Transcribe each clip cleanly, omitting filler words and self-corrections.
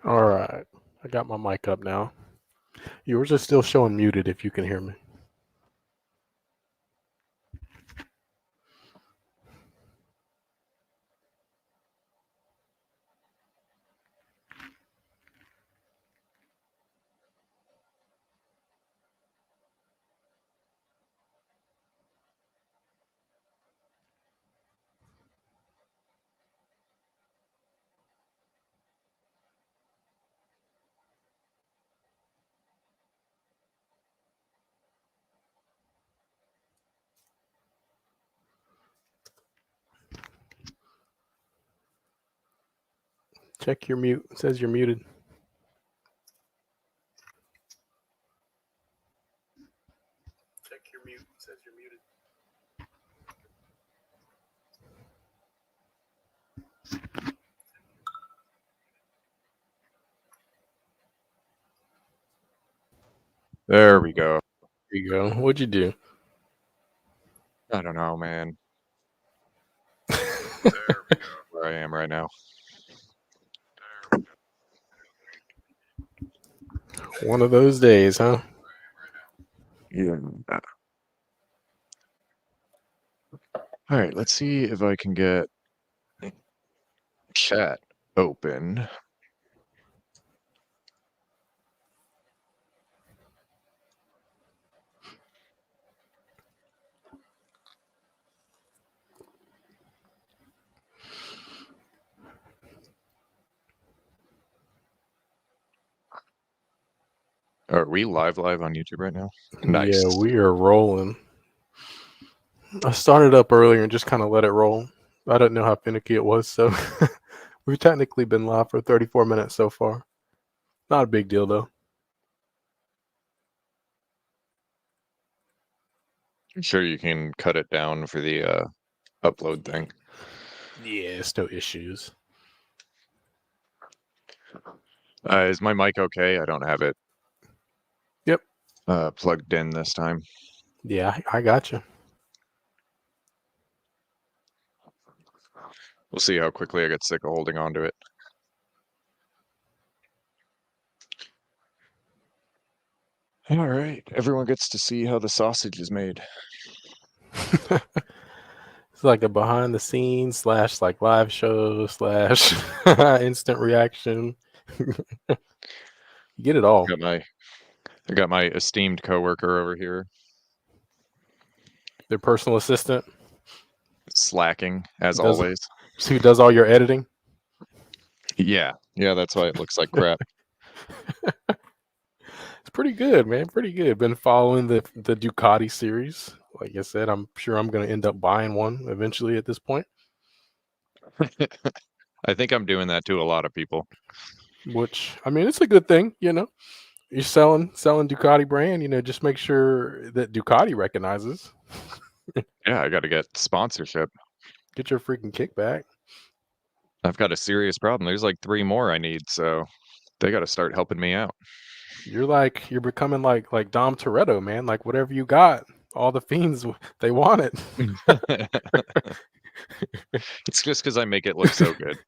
All right. I got my mic up now. Yours is still showing muted if you can hear me. Check your mute. It says you're muted. Check your mute. It says you're muted. There we go. There you go. What'd you do? I don't know, man. There we go. Where I am right now. One of those days, huh? Yeah. All right, let's see if I can get chat open. Are we live on YouTube right now? Nice. Yeah, we are rolling. I started up earlier and just kind of let it roll. I didn't know how finicky it was, so we've technically been live for 34 minutes so far. Not a big deal, though. I'm sure you can cut it down for the upload thing. Yeah, it's no issues. Is my mic okay? I don't have it. Yep. Plugged in this time. Yeah, I got you. We'll see how quickly I get sick of holding on to it. All right, everyone gets to see how the sausage is made. It's like a behind the scenes / like live show / instant reaction. You get it all. I got my esteemed coworker over here. Their personal assistant. Slacking as always. Who does all your editing? Yeah, that's why it looks like crap. It's pretty good, man. Pretty good. Been following the Ducati series. Like I said, I'm sure I'm going to end up buying one eventually at this point. I think I'm doing that to a lot of people. Which, I mean, it's a good thing, you know. You're selling Ducati brand, you know, just make sure that Ducati recognizes. Yeah, I got to get sponsorship. Get your freaking kickback. I've got a serious problem. There's like 3 more I need, so they got to start helping me out. You're becoming like Dom Toretto, man. Like whatever you got, all the fiends they want it. It's just because I make it look so good.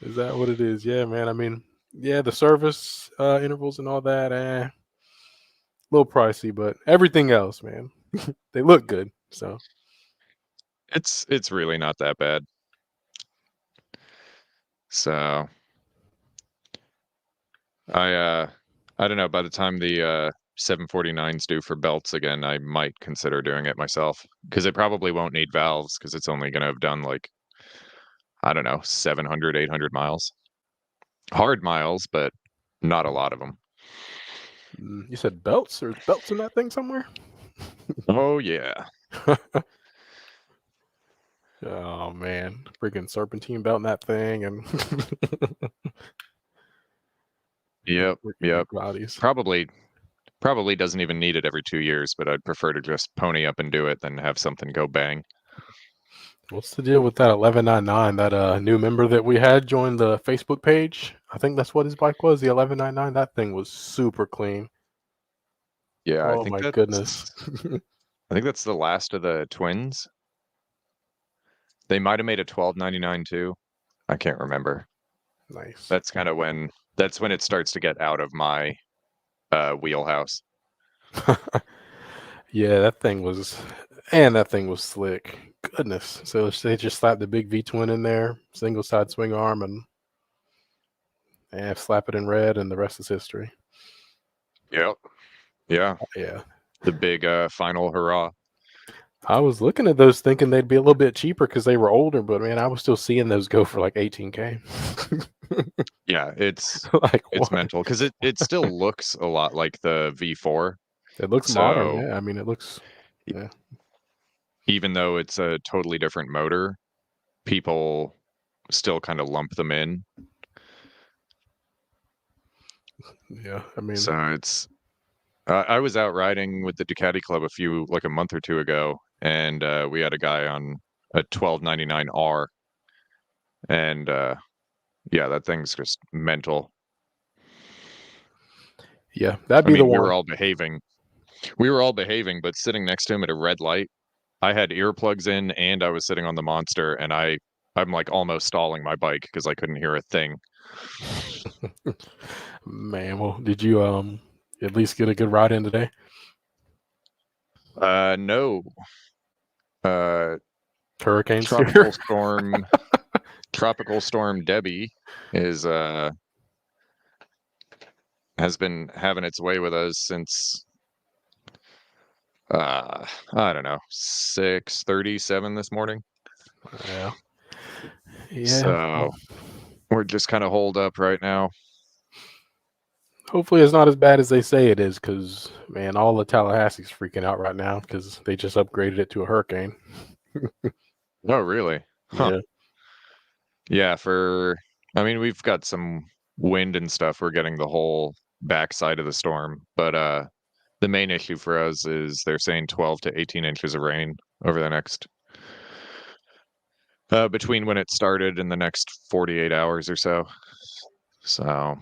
Is that what it is? Yeah, man. I mean, yeah, the service intervals and all that, a little pricey, but everything else, man, they look good. So It's really not that bad. So I don't know, by the time the 749's due for belts again, I might consider doing it myself because it probably won't need valves because it's only going to have done like, I don't know, 700, 800 miles. Hard miles, but not a lot of them. you said belts? There's belts in that thing somewhere? Oh, yeah. Oh man, freaking serpentine belt in that thing, and Yep. Bodies. Probably doesn't even need it every 2 years, but I'd prefer to just pony up and do it than have something go bang. What's the deal with that 1199? That new member that we had join the Facebook page. I think that's what his bike was. The 1199. That thing was super clean. Yeah, Oh my goodness. I think that's the last of the twins. They might have made a 1299 too. I can't remember. Nice. That's kind of when That's when it starts to get out of my wheelhouse. Yeah, that thing was slick. Goodness. So they just slapped the big V twin in there, single side swing arm, and slap it in red, and the rest is history. Yep. Yeah. Yeah. The big final hurrah. I was looking at those thinking they'd be a little bit cheaper because they were older, but man, I was still seeing those go for like 18K. Yeah, it's Like it's what? mental because it still looks a lot like the V4. It looks modern, So yeah. I mean, it looks, yeah, even though it's a totally different motor, people still kind of lump them in. yeah. I mean, So it's I was out riding with the Ducati Club a month or two ago, and we had a guy on a 1299R, and yeah, that thing's just mental. yeah, that'd I be the mean, one. we were all behaving, but sitting next to him at a red light, I had earplugs in and I was sitting on the Monster, and I'm like almost stalling my bike because I couldn't hear a thing. Man, well, did you at least get a good ride in today? No, uh, Hurricane tropical steer. storm, tropical storm Debbie is has been having its way with us since I don't know, 6:37 this morning. Yeah, yeah. So Well, we're just kind of holed up right now. hopefully it's not as bad as they say it is, because man, all of Tallahassee's freaking out right now because they just upgraded it to a hurricane. Oh, really? Huh. Yeah. Yeah, I mean, we've got some wind and stuff. We're getting the whole backside of the storm, but the main issue for us is they're saying 12 to 18 inches of rain over the next between when it started and the next 48 hours or so. So,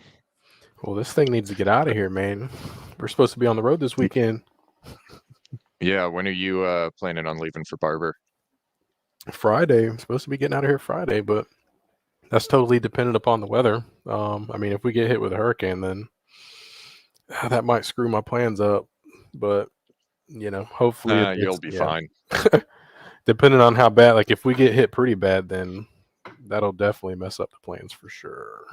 Well, this thing needs to get out of here, man. We're supposed to be on the road this weekend. yeah, when are you planning on leaving for Barber? Friday. I'm supposed to be getting out of here Friday, but that's totally dependent upon the weather. I mean, if we get hit with a hurricane, then that might screw my plans up. But hopefully You'll it's be yeah. fine. Depending on how bad, like if we get hit pretty bad, then that'll definitely mess up the plans for sure.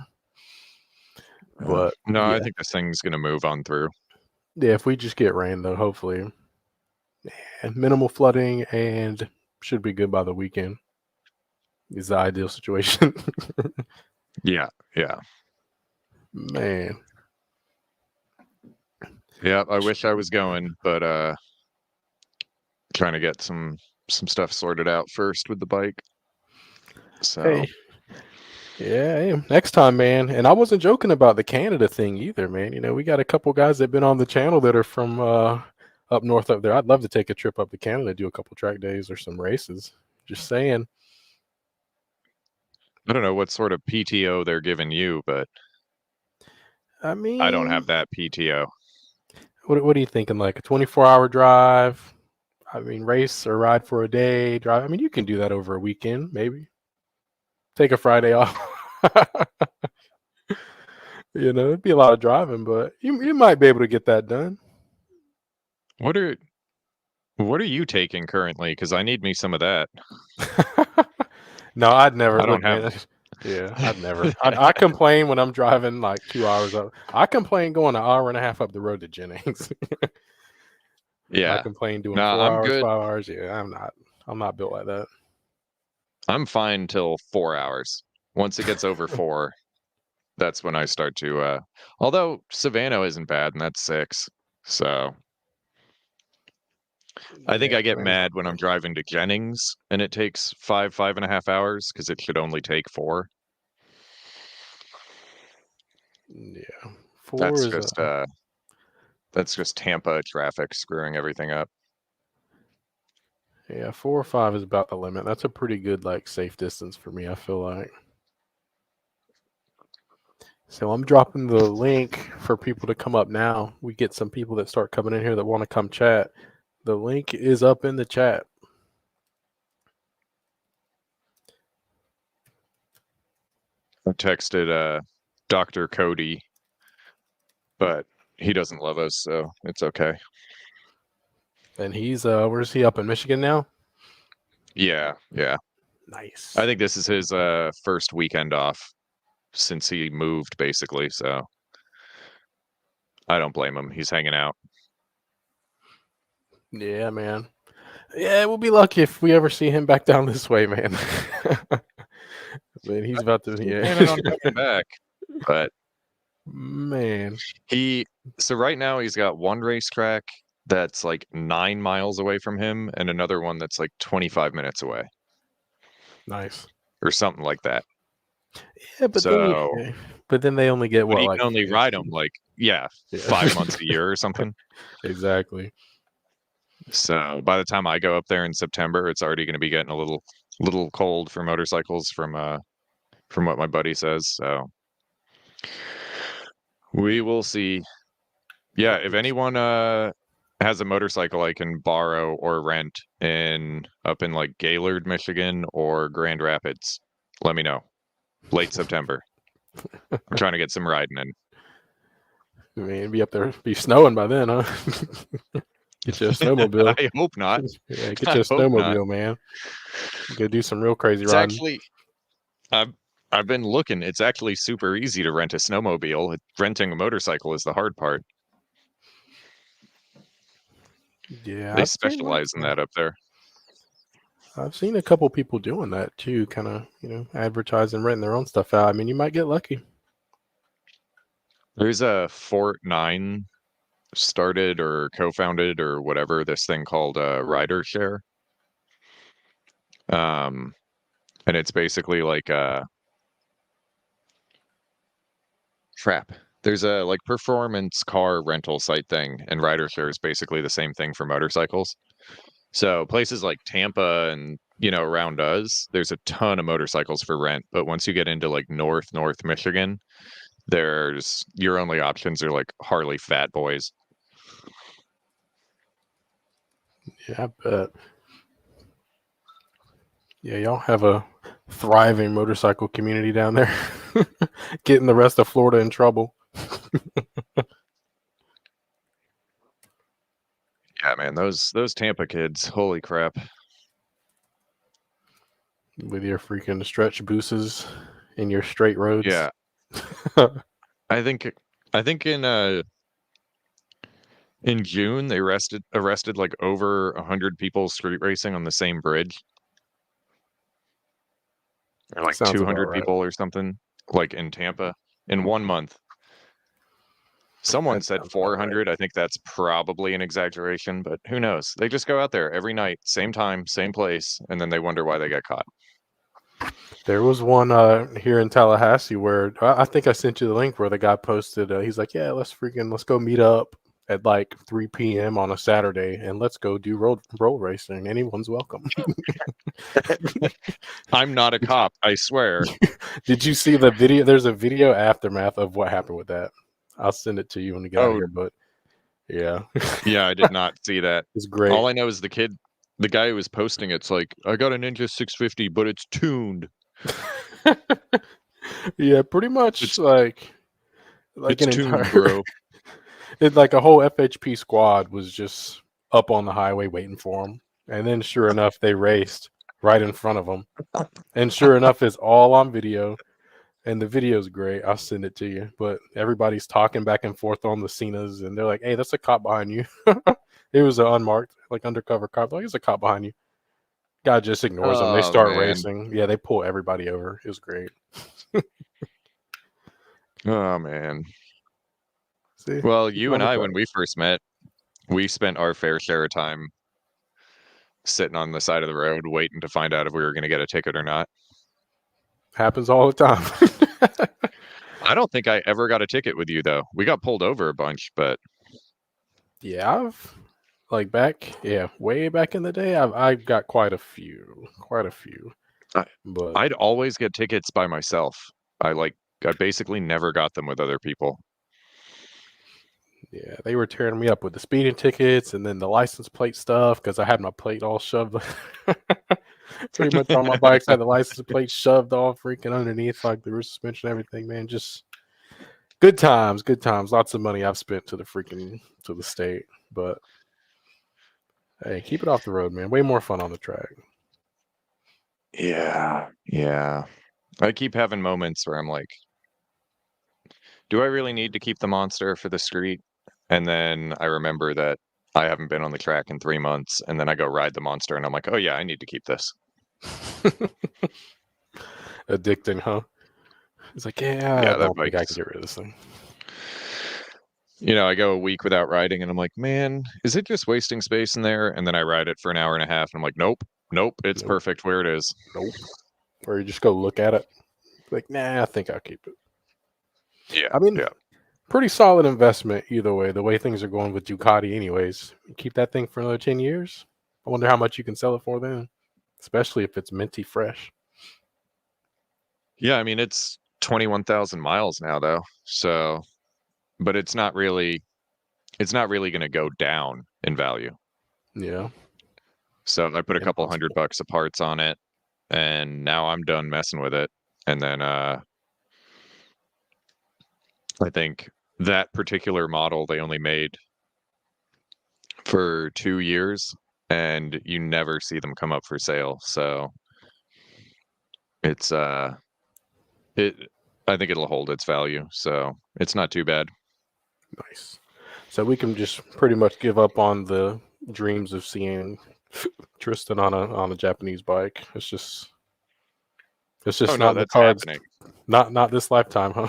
But No, I yeah, think this thing's gonna move on through. yeah, if we just get rain though, hopefully, and minimal flooding and should be good by the weekend is the ideal situation. Yeah, yeah, Man, yeah. I wish I was going, but trying to get some stuff sorted out first with the bike. So hey, yeah, hey, next time, man. And I wasn't joking about the Canada thing either, man. We got a couple guys that been on the channel that are from up north up there. I'd love to take a trip up to Canada, do a couple track days or some races. Just saying. I don't know what sort of PTO they're giving you, but I I don't mean, have that PTO. what are you thinking? Like a 24-hour drive? I mean, race or ride for a day, drive. I mean, you can do that over a weekend, maybe. Take a Friday off. It'd be a lot of driving, but you might be able to get that done. What are what are you taking currently? Because I need me some of that. No, I'd never I don't look, have. man. Yeah, I'd never. I complain when I'm driving like 2 hours up. I complain going an hour and a half up the road to Jennings. I Yeah. complain doing Nah, 4 hours, 5 hours. Yeah, I'm not. I'm not built like that. I'm fine till 4 hours. Once it gets over 4, that's when I start to although Savannah isn't bad and that's 6. So I think Yeah, I get Savannah's mad not when I'm bad. driving to Jennings and it takes 5.5 hours because it should only take 4. Yeah, four That's is just uh that's just Tampa traffic screwing everything up. yeah, 4 or 5 is about the limit. That's a pretty good like safe distance for me. I feel like. So I'm dropping the link for people to come up now. We get some people that start coming in here that want to come chat. The link is up in the chat. I texted Dr. Cody, but he doesn't love us, so it's okay. And he's where's he, up in Michigan now? Yeah. Nice. I think this is his first weekend off since he moved, basically. So I don't blame him. He's hanging out. Yeah, man. Yeah, we'll be lucky if we ever see him back down this way, man. Man, he's about to. He's planning on coming back, but man. So right now he's got one racetrack that's like 9 miles away from him, and another one that's like 25 minutes away. Nice. Or something like that. Yeah, but then they only get what, he like can only ride them like 5 months a year or something. Exactly. So by the time I go up there in September, it's already going to be getting a little cold for motorcycles from what my buddy says. So we will see. Yeah, if anyone has a motorcycle I can borrow or rent up in like Gaylord, Michigan or Grand Rapids, let me know. Late September. I'm trying to get some riding in. I mean, it'd be up there, be snowing by then, huh? Get you a snowmobile. I hope not. Yeah, get you a snowmobile, man. Go do some real crazy It's riding. actually, I've been looking. It's actually super easy to rent a snowmobile. Renting a motorcycle is the hard part. Yeah, They specialize in that up there. I've seen a couple people doing that too, kind of, advertising, renting their own stuff out. I mean, you might get lucky. There's a Fort 9 started or co-founded or whatever this thing called Rider Share. And it's basically like crap. There's a like performance car rental site thing, and Rider Share is basically the same thing for motorcycles. So places like Tampa and around us, there's a ton of motorcycles for rent. But once you get into like North Michigan, your only options are like Harley Fat Boys. Yeah, I bet. Yeah, y'all have a thriving motorcycle community down there, getting the rest of Florida in trouble. Yeah, man, those Tampa kids, holy crap. With your freaking stretch boosters and your straight roads. Yeah. I think in June they arrested like over 100 people street racing on the same bridge. Or like Sounds 200 about right. people or something, like in Tampa in 1 month. Someone said 400. Right. I think that's probably an exaggeration, but who knows? They just go out there every night, same time, same place, and then they wonder why they get caught. There was one here in Tallahassee where I think I sent you the link where the guy posted. He's like, "Yeah, let's go meet up at like 3 p.m. on a Saturday and let's go do roll racing. Anyone's welcome." I'm not a cop, I swear. Did you see the video? There's a video aftermath of what happened with that. I'll send it to you when we get out here. But yeah, yeah, I did not see that. It's great. All I know is the guy who was posting it's like, I got a Ninja 650, but it's tuned. Yeah, pretty much. It's like it's an tuned, entire bro. It like a whole FHP squad was just up on the highway waiting for him, and then sure enough, they raced right in front of them, and sure enough, it's all on video. And the video's great. I'll send it to you. But everybody's talking back and forth on the Cenas, and they're like, "Hey, that's a cop behind you." It was an unmarked, like undercover cop. Like, there's a cop behind you. Guy just ignores them. They start racing. Yeah, they pull everybody over. It was great. Oh man. See? Well, you and I, when we first met, we spent our fair share of time sitting on the side of the road waiting to find out if we were going to get a ticket or not. Happens all the time. I don't think I ever got a ticket with you though. We got pulled over a bunch, but yeah, way back in the day, I've got quite a few. But I'd always get tickets by myself. I basically never got them with other people. Yeah, they were tearing me up with the speeding tickets and then the license plate stuff because I had my plate all shoved. Pretty much on my bikes, I had the license plate shoved all freaking underneath, like the rear suspension, everything, man. Just Good times, good times. Lots of money I've spent to the state, but hey, keep it off the road, man. Way more fun on the track. Yeah. I keep having moments where I'm like, do I really need to keep the monster for the street? And then I remember that I haven't been on the track in 3 months, and then I go ride the monster, and I'm like, oh yeah, I need to keep this. Addicting, huh? It's like, yeah, I Yeah, that don't think I can bike's. get rid of this thing. I go a week without riding, and I'm like, man, is it just wasting space in there? And then I ride it for an hour and a half, and I'm like, nope, it's Nope, perfect where it is. nope. Or you just go look at it, like, nah, I think I'll keep it. Yeah, I mean, yeah. pretty solid investment either way. The way things are going with Ducati, anyways. Keep that thing for another 10 years. I wonder how much you can sell it for then, especially if it's minty fresh. Yeah, I mean, it's 21,000 miles now, though. So, but it's not really going to go down in value. Yeah, So I put a couple impossible. $100 of parts on it, and now I'm done messing with it. And then I think that particular model they only made for 2 years, and you never see them come up for sale. So it's it I think it'll hold its value. So it's not too bad. Nice. So we can just pretty much give up on the dreams of seeing Tristan on a Japanese bike. It's Oh just no, not in the that's cards. happening. Not this lifetime, huh?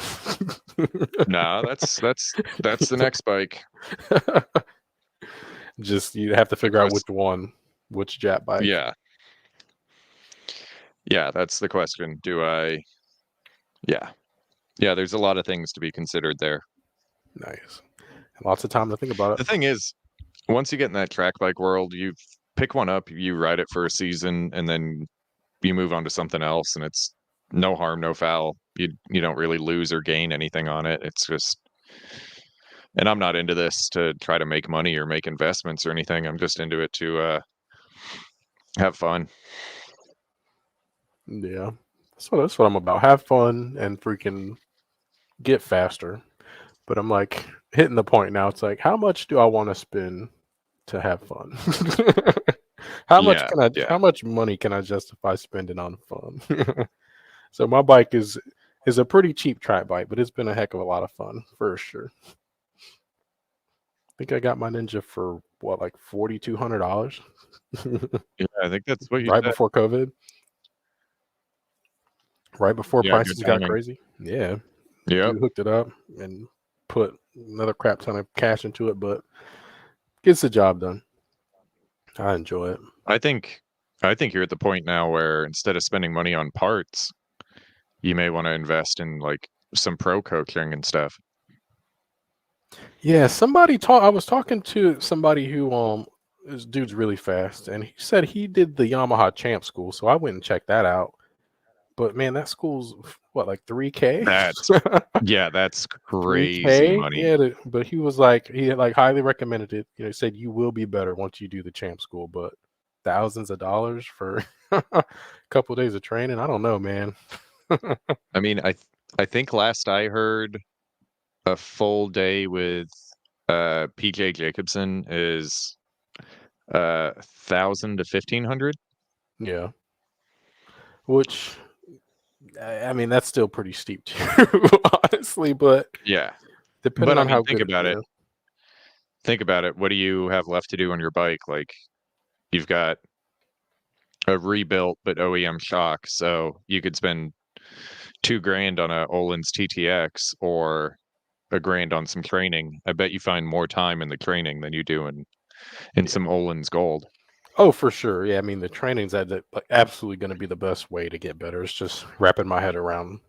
No, that's the next bike. Just you have to The figure out quest which Jap bike. Yeah. Yeah, that's the question. Do I Yeah. Yeah, there's a lot of things to be considered there. Nice. Lots of time to think about The it. thing is, once you get in that track bike world, you pick one up, you ride it for a season, and then you move on to something else, and it's no harm, no foul. You don't really lose or gain anything on it. It's just and I'm not into this to try to make money or make investments or anything. I'm just into it to have fun. Yeah. That's what I'm about. Have fun and freaking get faster. But I'm like hitting the point now. It's like, how much do I want to spend to have fun? Yeah, yeah. How much money can I justify spending on fun? So my bike is a pretty cheap track bike, but it's been a heck of a lot of fun for sure. I think I got my Ninja for what, like $4,200 Yeah, I think that's what you right said. before COVID, right before Yeah, good prices got timing. crazy. Yeah, Yep. dude hooked it up and put another crap ton of cash into it, but gets the job done. I enjoy it. I think I think you're at the point now where instead of spending money on parts, you may want to invest in like some pro coaching and stuff. Yeah, I was talking to somebody who this dude's really fast, and he said he did the Yamaha Champ School, so I went and checked that out. But man, that school's what, like 3K? That's Yeah, that's crazy 3K? money. Yeah, but he was like, he had like highly recommended it. He said you will be better once you do the Champ School, but thousands of dollars for a couple days of training, I don't know, man. I mean, I think last I heard a full day with PJ Jacobson is 1,000 to 1,500. Yeah, which I mean that's still pretty steep too, honestly, but Yeah. depending But I on mean, how good, yeah. think about it. What do you have left to do on your bike? Like you've got a rebuilt but OEM shock, so you could spend 2 grand on a Olin's TTX or a grand on some training. I bet you find more time in the training than you do in Yeah. some Olin's Gold. Oh, for sure. Yeah, I mean the training's like absolutely going to be the best way to get better. It's just wrapping my head around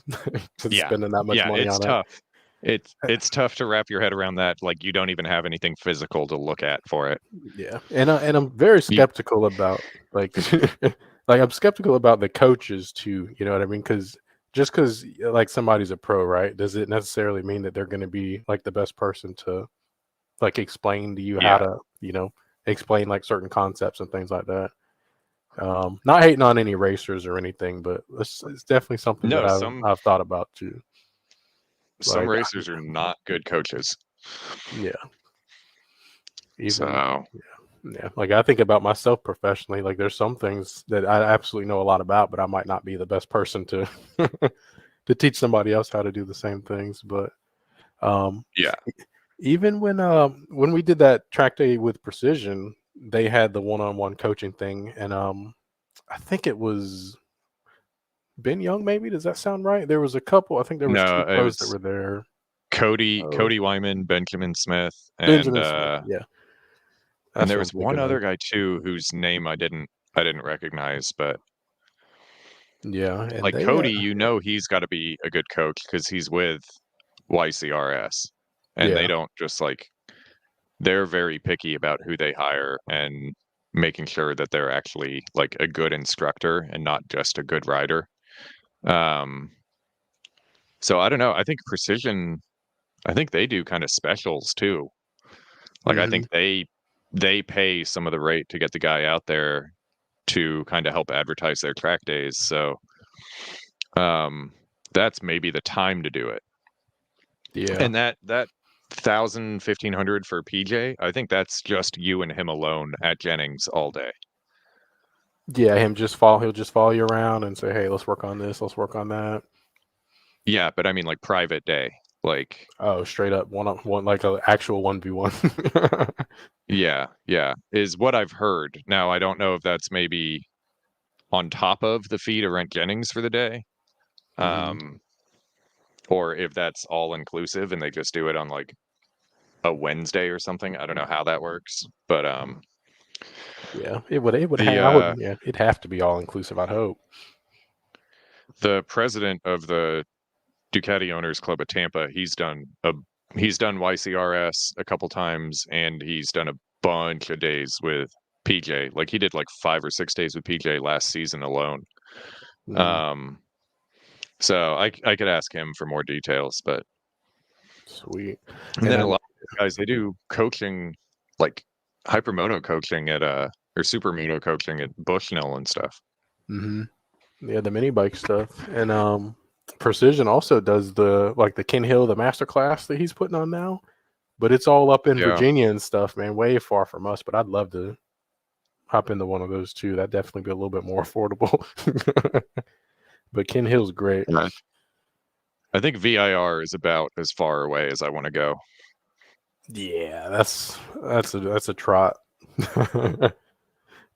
just Yeah. spending that much Yeah, money it's on it. tough. It's tough to wrap your head around that, like, you don't even have anything physical to look at for it. Yeah, and I'm very You skeptical about like like I'm skeptical about the coaches too. You know what I mean? Because just because like somebody's a pro, right? Does it necessarily mean that they're going to be like the best person to like explain to you how Yeah. to explain like certain concepts and things like that? Not hating on any racers or anything, but it's definitely something that No, I've thought about too. some Like, racers are not good coaches. yeah, even So yeah. Like I think about myself professionally. Like there's some things that I absolutely know a lot about, but I might not be the best person to to teach somebody else how to do the same things. But um, yeah, even when we did that track day with Precision, they had the one-on-one coaching thing, and I think it was Ben Young. Maybe does that sound right? There was a couple. I think there was no, two it pros that was were there. Cody Wyman, Benjamin Smith, Benjamin Smith. Yeah, and that's there what I'm was one thinking of. other guy too whose name I didn't recognize, but Yeah, and like they Cody, he's got to be a good coach because he's with YCRS, and they yeah. don't just like they're very picky about who they hire and making sure that they're actually like a good instructor and not just a good rider. Um, so I don't know. I think Precision, I think they do kind of specials too. Like I Hmm. think they pay some of the rate to get the guy out there to kind of help advertise their track days. So um, that's maybe the time to do it. Yeah. And that 1,000, 1,500 for PJ, I think that's just you and him alone at Jennings all day. Yeah, him just follow. He'll just follow you around and say, "Hey, let's work on this. Let's work on that." Yeah, but I mean like private day. Like Oh, straight up one, like a actual 1v1. yeah, is what I've heard. Now I don't know if that's maybe on top of the fee to rent Jennings for the day. Hmm. Um, or if that's all inclusive and they just do it on like a Wednesday or something. I don't know how that works, but Yeah, it would the have. I would. Yeah, it'd have to be all inclusive. I'd hope. the president of the Ducati Owners Club at Tampa, he's done YCRS a couple times, and he's done a bunch of days with PJ. Like he did like 5 or 6 days with PJ last season alone. Mm, Um, so I could ask him for more details, but sweet. and And then a then, lot of guys they do coaching like hypermoto coaching at or supermoto coaching at Bushnell and stuff. hmm yeah, the mini bike stuff, and Precision also does the Ken Hill the master class that he's putting on now, but it's all up in Yeah. Virginia and stuff, man, way far from us. But I'd love to hop into one of those too. That'd definitely be a little bit more affordable. But Ken Hill's great. I think VIR is about as far away as I want to go. Yeah, that's a trot.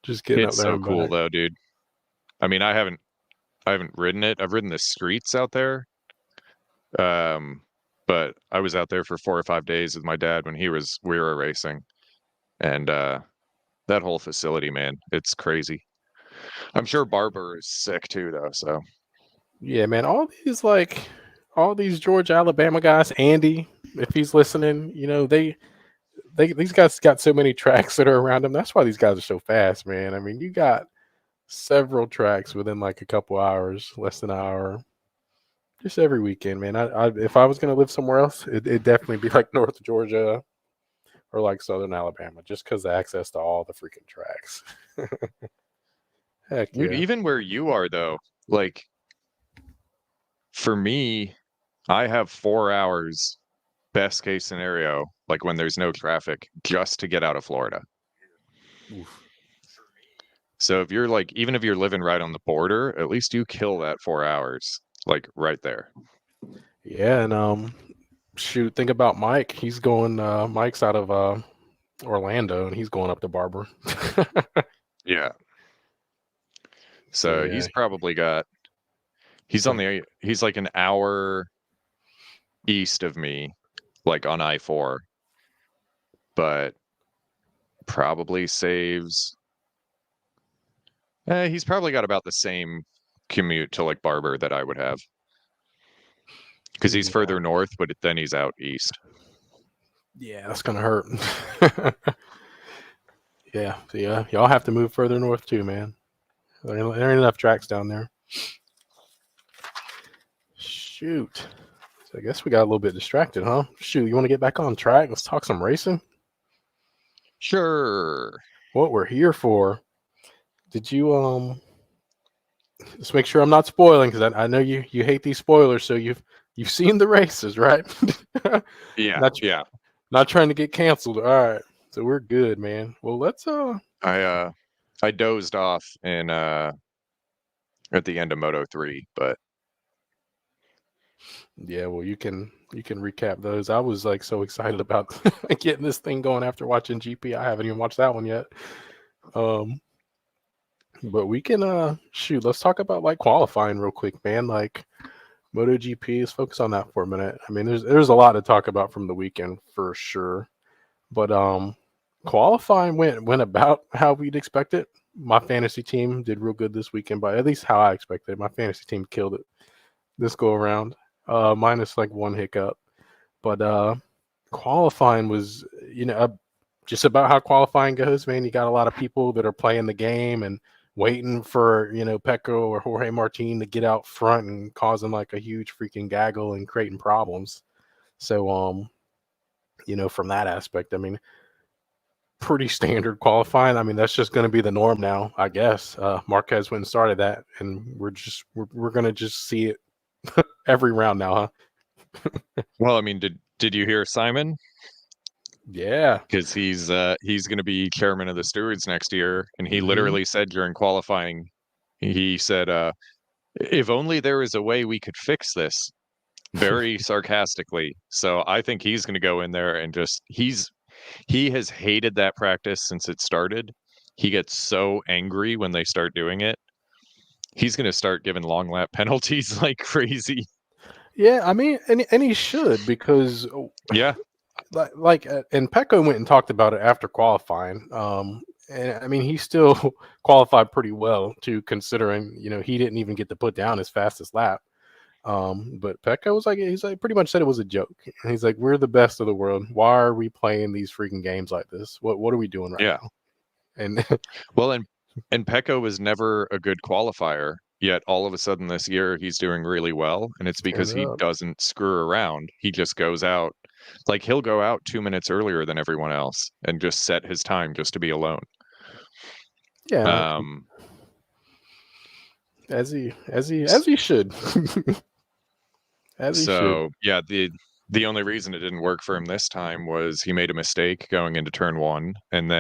Just getting up It's there so and cool back. though, dude. I mean, I haven't ridden it. I've ridden the streets out there. Um, but I was out there for 4 or 5 days with my dad when we were racing. And that whole facility, man, it's crazy. I'm sure Barber is sick too though, so Yeah, man. All these Georgia, Alabama guys, Andy, if he's listening, they these guys got so many tracks that are around them. That's why these guys are so fast, man. I mean, you got several tracks within like a couple hours, less than an hour, just every weekend, man. If I was gonna live somewhere else, it'd definitely be like North Georgia or like Southern Alabama, just because of access to all the freaking tracks. Heck dude, yeah. even where you are though, like for me, I have 4 hours best case scenario, like when there's no traffic, just to get out of Florida. Oof. So if you're like, even if you're living right on the border, at least you kill that 4 hours, like right there. Yeah, and shoot, think about Mike. Mike's out of Orlando, and he's going up to Barber. Yeah. So So yeah, he's he's like an hour east of me, like on I-4, but probably saves, he's probably got about the same commute to like Barber that I would have because he's yeah, further north, but then he's out east. yeah, that's gonna hurt. Yeah, so yeah, y'all have to move further north too, man. There ain't enough tracks down there. Shoot. So I guess we got a little bit distracted, huh? Shoot, you want to get back on track? Let's talk some racing. Sure. What we're here for. Did you just make sure I'm not spoiling because I know you hate these spoilers. So You've seen the races, right? Yeah, not yeah. not trying to get canceled. All right, so we're good, man. Well, let's I dozed off in at the end of Moto 3, but yeah. Well, you can recap those. I was like so excited about getting this thing going after watching GP. I haven't even watched that one yet. Um, but we can shoot. Let's talk about like qualifying real quick, man. Like MotoGP, let's focus on that for a minute. I mean, there's a lot to talk about from the weekend for sure. But qualifying went about how we'd expect it. My fantasy team did real good this weekend, but at least how I expected. My fantasy team killed it this go around. Minus like one hiccup. But qualifying was, just about how qualifying goes, man. You got a lot of people that are playing the game and waiting for, Pecco or Jorge Martin to get out front and causing like a huge freaking gaggle and creating problems. So from that aspect, I mean, pretty standard qualifying. I mean, that's just going to be the norm now, I guess. Marquez went and started that, and we're going to just see it every round now, huh? well, I mean, did you hear Simon? Yeah. Because he's going to be chairman of the stewards next year, and he Hmm. literally said during qualifying, he said, "If only there was a way we could fix this." Very sarcastically. So I think he's going to go in there and he has hated that practice since it started. He gets so angry when they start doing it. He's going to start giving long lap penalties like crazy. Yeah, I mean, and he should because Yeah, and Pecco went and talked about it after qualifying. And I mean, he still qualified pretty well too, considering he didn't even get to put down his fastest lap. But Pecco was like, he's like pretty much said it was a joke. And he's like, we're the best of the world. Why are we playing these freaking games like this? What are we doing right yeah. now? And Well, and Pecco was never a good qualifier. Yet all of a sudden this year he's doing really well, and it's tearing because it he up. doesn't screw around. He just goes out, like he'll go out 2 minutes earlier than everyone else and just set his time just to be alone. Yeah, Um, as he should. As he should. So yeah, the only reason it didn't work for him this time was he made a mistake going into turn one, and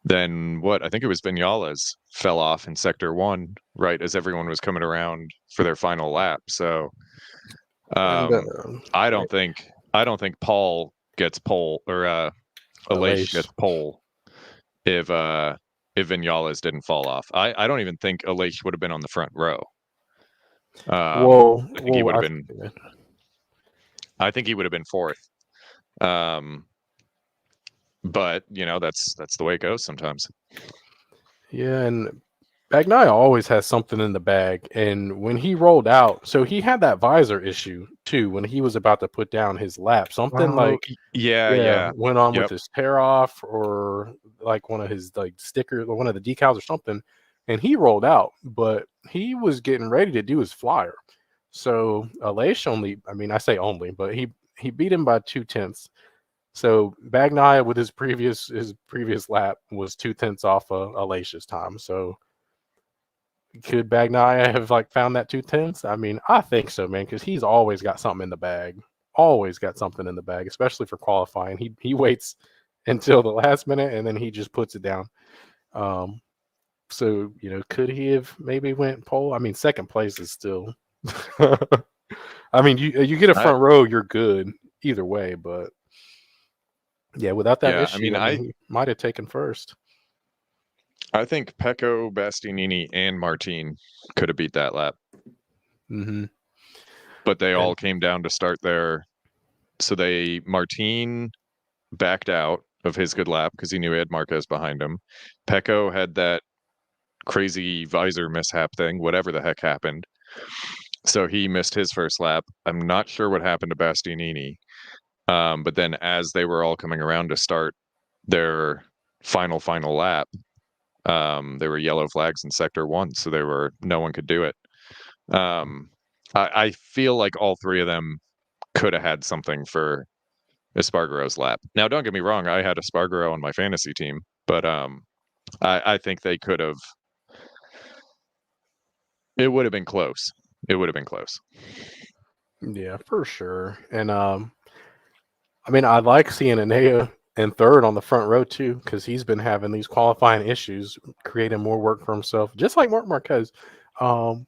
then what? I think it was Vinales fell off in sector one right as everyone was coming around for their final lap. So And I don't think Paul gets pole or Aleix Aleix. gets pole if if Vinales didn't fall off. I don't even think Aleix would have been on the front row. Whoa, I think he whoa! would have been. I think he would have been fourth. Um, but that's the way it goes sometimes. Yeah, and Bagnaia always has something in the bag. And when he rolled out, so he had that visor issue too when he was about to put down his lap. Something Oh, like, yeah, yeah, yeah. went on with Yep. his tear off or like one of his like stickers or one of the decals or something. And he rolled out, but he was getting ready to do his flyer. So Aleix only, I mean, I say only, but he beat him by 2/10. So Bagnaia with his previous lap was 2/10 off Aleix's time. So could Bagnaia have like found that 2/10? I mean, I think so, man, because he's always got something in the bag. Always got something in the bag, especially for qualifying. He waits until the last minute and then he just puts it down. Um, so could he have maybe went pole? I mean, second place is still. I mean, you get a I front row, you're good either way, but yeah, without that yeah, I issue, mean I mean, he might have taken first. I think Pecco, Bastianini, and Martin could have beat that lap, Hmm. but they And all came down to start there. So Martin backed out of his good lap because he knew he had Marquez behind him. Pecco had that crazy visor mishap thing, whatever the heck happened. So he missed his first lap. I'm not sure what happened to Bastianini. But then as they were all coming around to start their final lap, they were yellow flags in sector one, so no one could do it. I feel like all three of them could have had something for Espargaro's lap. Now, don't get me wrong, I had Espargaro on my fantasy team, but I think they could have. It would have been close. It would have been close. Yeah, for sure. And I mean, I like seeing Anea in third on the front row too, because he's been having these qualifying issues, creating more work for himself, just like Mark Marquez. Um,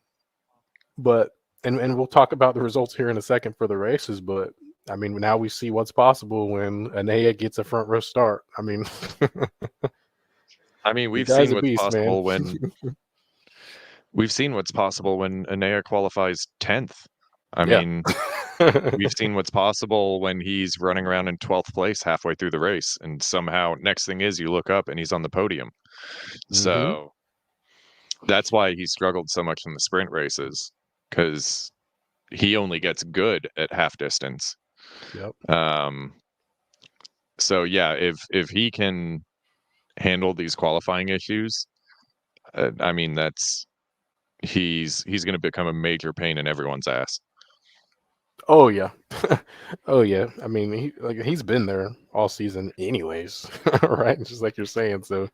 but and we'll talk about the results here in a second for the races. But I mean, now we see what's possible when Anea gets a front row start. I mean, I mean, the guy's a beast, man. we've seen what's possible when Anea qualifies 10th. I Yeah. mean, we've seen what's possible when he's running around in 12th place halfway through the race, and somehow next thing is you look up and he's on the podium. Hmm. So that's why he struggled so much in the sprint races, because he only gets good at half distance. Yep. Um, so yeah, if he can handle these qualifying issues, I mean he's going to become a major pain in everyone's ass. Oh yeah. Oh yeah. I mean, he's been there all season, anyways, right? Just like you're saying. So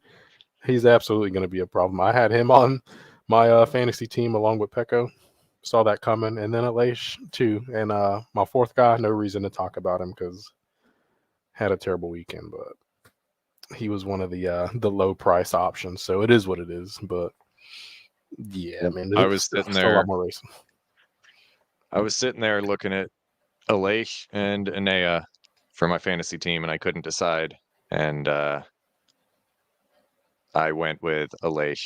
he's absolutely going to be a problem. I had him on my fantasy team along with Pecco. Saw that coming, and then Aleix too. And my fourth guy, no reason to talk about him because had a terrible weekend, but he was one of the low price options. So it is what it is. But yeah, I Yep. mean, I there's was sitting still a there lot more racing. I was sitting there looking at Aleix and Anea for my fantasy team, and I couldn't decide. And I went with Aleix.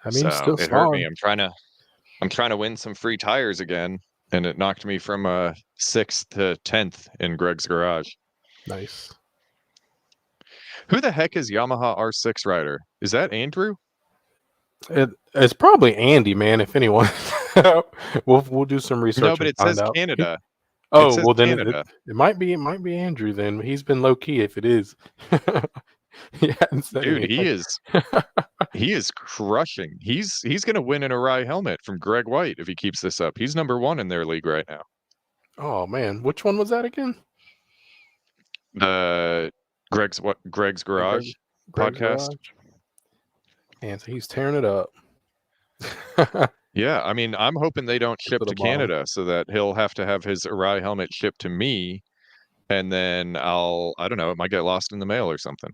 I mean, he's So still it hurt me. solid. I'm trying to win some free tires again, and it knocked me from 6th to 10th in Greg's garage. Nice. Who the heck is Yamaha R6 rider? Is that Andrew? It's probably Andy, man. If anyone, we'll do some No, research but and it find says out. Canada. It Oh says well, then Canada. it might be Andrew. Then he's been low key. If it is, he hadn't said Dude, anything. he is crushing. He's gonna win an Arai helmet from Greg White if he keeps this up. He's number 1 in their league right now. Oh man, which one was that again? Uh, Greg's Greg, Garage Greg's podcast. garage. And so he's tearing it up. Yeah, I mean, I'm hoping they don't To ship the to bottom. Canada so that he'll have to have his Arai helmet shipped to me, and then I don't know, it might get lost in the mail or something.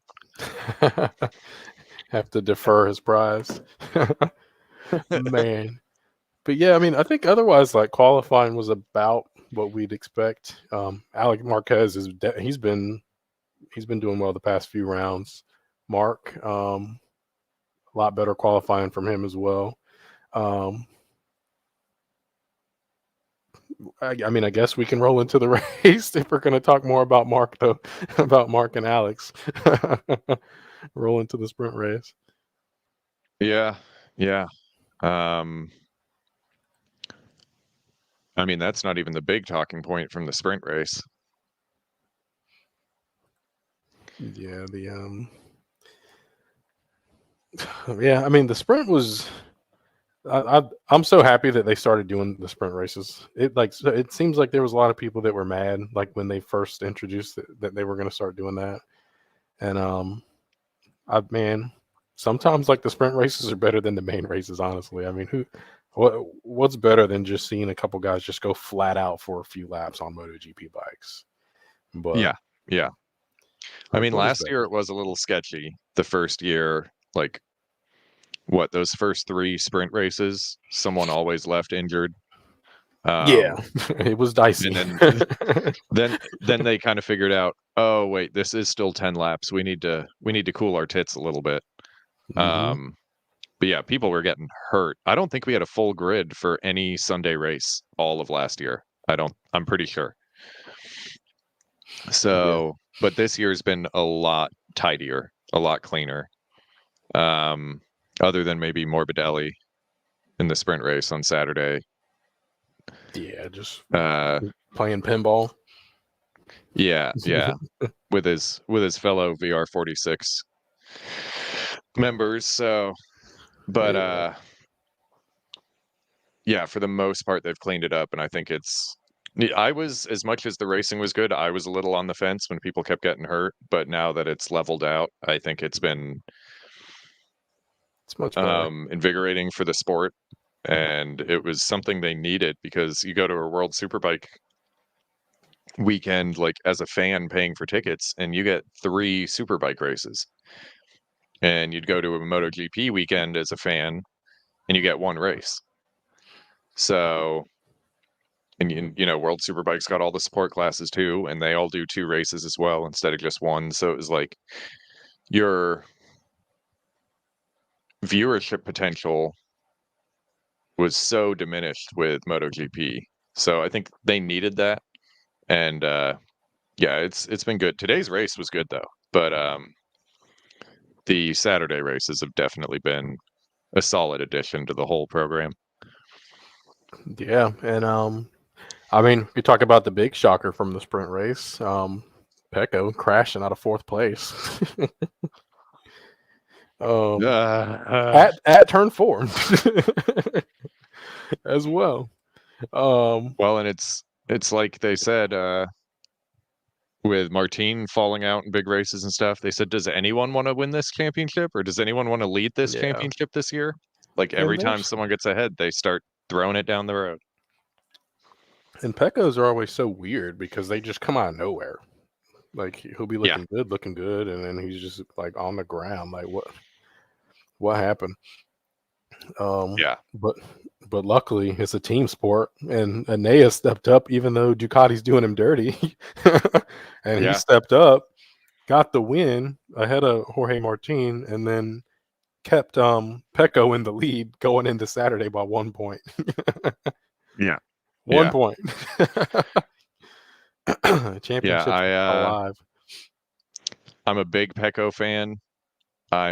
Have to defer his prize. Man. But yeah, I mean, I think otherwise, like qualifying was about what we'd expect. Alec Marquez he's been doing well the past few rounds. Mark, a lot better qualifying from him as well. Um, I mean, I guess we can roll into the race if we're going to talk more about Mark, though, about Mark and Alex. Roll into the sprint race. Yeah, yeah. Um, I mean, that's not even the big talking point from the sprint race. Yeah, yeah. I mean, the sprint was. I'm so happy that they started doing the sprint races. It seems like there was a lot of people that were mad, like when they first introduced that they were going to start doing that. And I man, sometimes like the sprint races are better than the main races. Honestly, I mean, what's better than just seeing a couple guys just go flat out for a few laps on MotoGP bikes? But Yeah, yeah. I mean, what is last year better? it was a little sketchy. The first year, like those first 3 sprint races, someone always left injured. Yeah, Um, it was and dicey. then they kind of figured out, oh wait, this is still 10 laps. We need to cool our tits a little bit. Hmm. Um, but yeah, people were getting hurt. I don't think we had a full grid for any Sunday race all of last year. I'm pretty sure. Yeah, So, but this year's been a lot tidier, a lot cleaner. Um, other than maybe Morbidelli in the sprint race on Saturday. yeah, just Uh, playing pinball. yeah, yeah, with his fellow VR46 members. So, but Yeah, yeah, for the most part, they've cleaned it up, and I think I was, as much as the racing was good, I was a little on the fence when people kept getting hurt. But now that it's leveled out, I think it's been it's much better. invigorating for the sport, and it was something they needed because you go to a World Superbike weekend, like as a fan paying for tickets, and you get 3 Superbike races. And you'd go to a MotoGP weekend as a fan, and you get 1 race. So, and World Superbike's got all the sport classes too, and they all do 2 races as well instead of just 1. So it was like your viewership potential was so diminished with MotoGP. So I think they needed that, and yeah, it's been good. Today's race was good though, but the Saturday races have definitely been a solid addition to the whole program. Yeah, and I mean, you talk about the big shocker from the sprint race, Pecco crashing out of 4th place. At turn 4 as well. Well, and it's like they said with Martin falling out in big races and stuff. They said, "Does anyone want to win this championship, or does anyone want to lead this Yeah. championship this year?" Like And every time there's- someone gets ahead, they start throwing it down the road. And Peccos are always so weird because they just come out of nowhere. Like he'll be looking good, and then he's just like on the ground. Like what happened? Yeah. But luckily it's a team sport, and Anea stepped up even though Ducati's doing him dirty, and he Yeah. stepped up, got the win ahead of Jorge Martin, and then kept Pecco in the lead going into Saturday by 1 point. Yeah. 1 point. Championship alive. I'm a big Pecco fan. I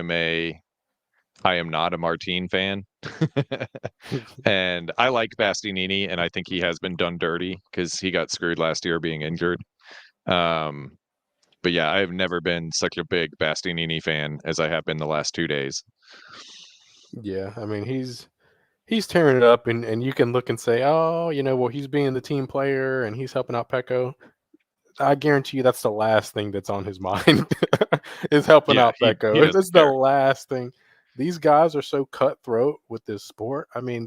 am not a Martin fan. And I like Bastianini, and I think he has been done dirty because he got screwed last year being injured. But yeah, I've never been such a big Bastianini fan as I have been the last 2 days. Yeah, I mean he's tearing it up, and you can look and say, oh, well, he's being the team player and he's helping out Pecco. I guarantee you that's the last thing that's on his mind is helping out Pecco. It's the last thing. These guys are so cutthroat with this sport. I mean,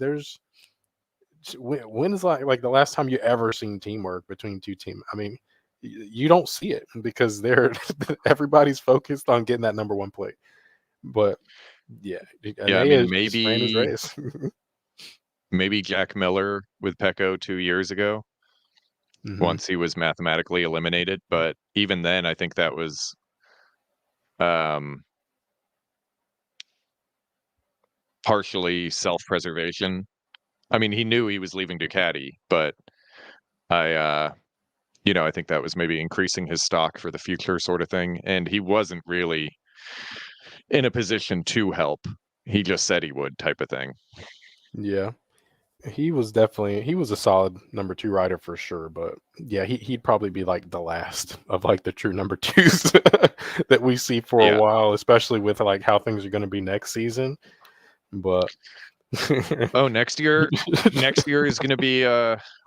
when is like the last time you ever seen teamwork between 2 teams? I mean, you don't see it because everybody's focused on getting that number 1 plate. But yeah, I mean, just ran his race. Maybe Jack Miller with Pecco 2 years ago. Mm-hmm. Once he was mathematically eliminated, but even then, I think that was partially self-preservation. I mean, he knew he was leaving Ducati, but I think that was maybe increasing his stock for the future sort of thing. And he wasn't really in a position to help. He just said he would, type of thing. Yeah. He was a solid number 2 rider for sure, but yeah, he'd probably be like the last of like the true number 2s that we see for a while, especially with like how things are going to be next season. But next year is going to be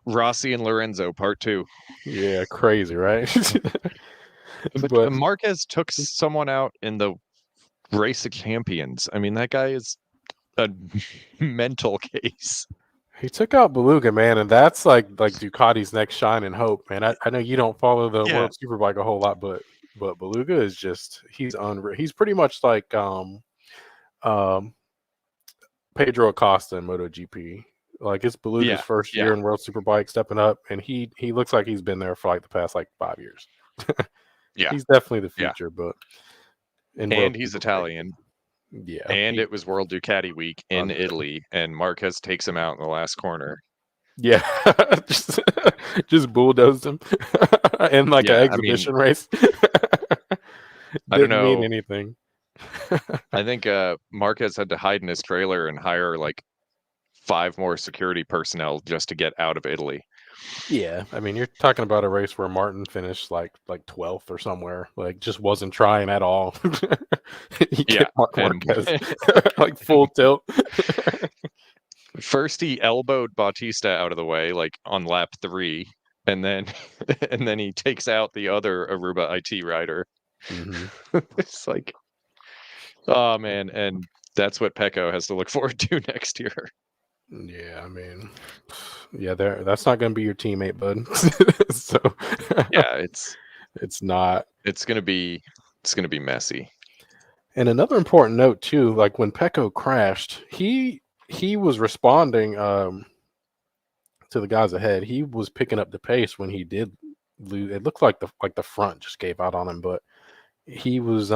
Rossi and Lorenzo part 2. Yeah, crazy, right? but Marquez took someone out in the race of champions. I mean, that guy is a mental case. He took out Beluga, man, and that's like Ducati's next shine and hope, man. I know you don't follow the World Superbike a whole lot, but Beluga is just he's unreal. He's pretty much like Pedro Acosta in MotoGP. Like it's Beluga's first year in World Superbike stepping up, and he looks like he's been there for like the past 5 years. He's definitely the future, but and he's Italian. Yeah. And it was World Ducati week in Italy, and Marquez takes him out in the last corner. Yeah. just bulldozed him in like an exhibition race. I don't know. Mean anything. I think Marquez had to hide in his trailer and hire like 5 more security personnel just to get out of Italy. Yeah, I mean, you're talking about a race where Martin finished like 12th or somewhere, like just wasn't trying at all. Marquez like full tilt. First, he elbowed Bautista out of the way, like on lap 3, and then he takes out the other Aruba IT rider. Mm-hmm. It's like, oh man, and that's what Pecco has to look forward to next year. Yeah, I mean, yeah, that's not going to be your teammate, bud. So Yeah, it's not. it's gonna be it's gonna be messy. And another important note too, like when Pecco crashed, he was responding to the guys ahead. He was picking up the pace when he did lose. It looked like the front just gave out on him, but he was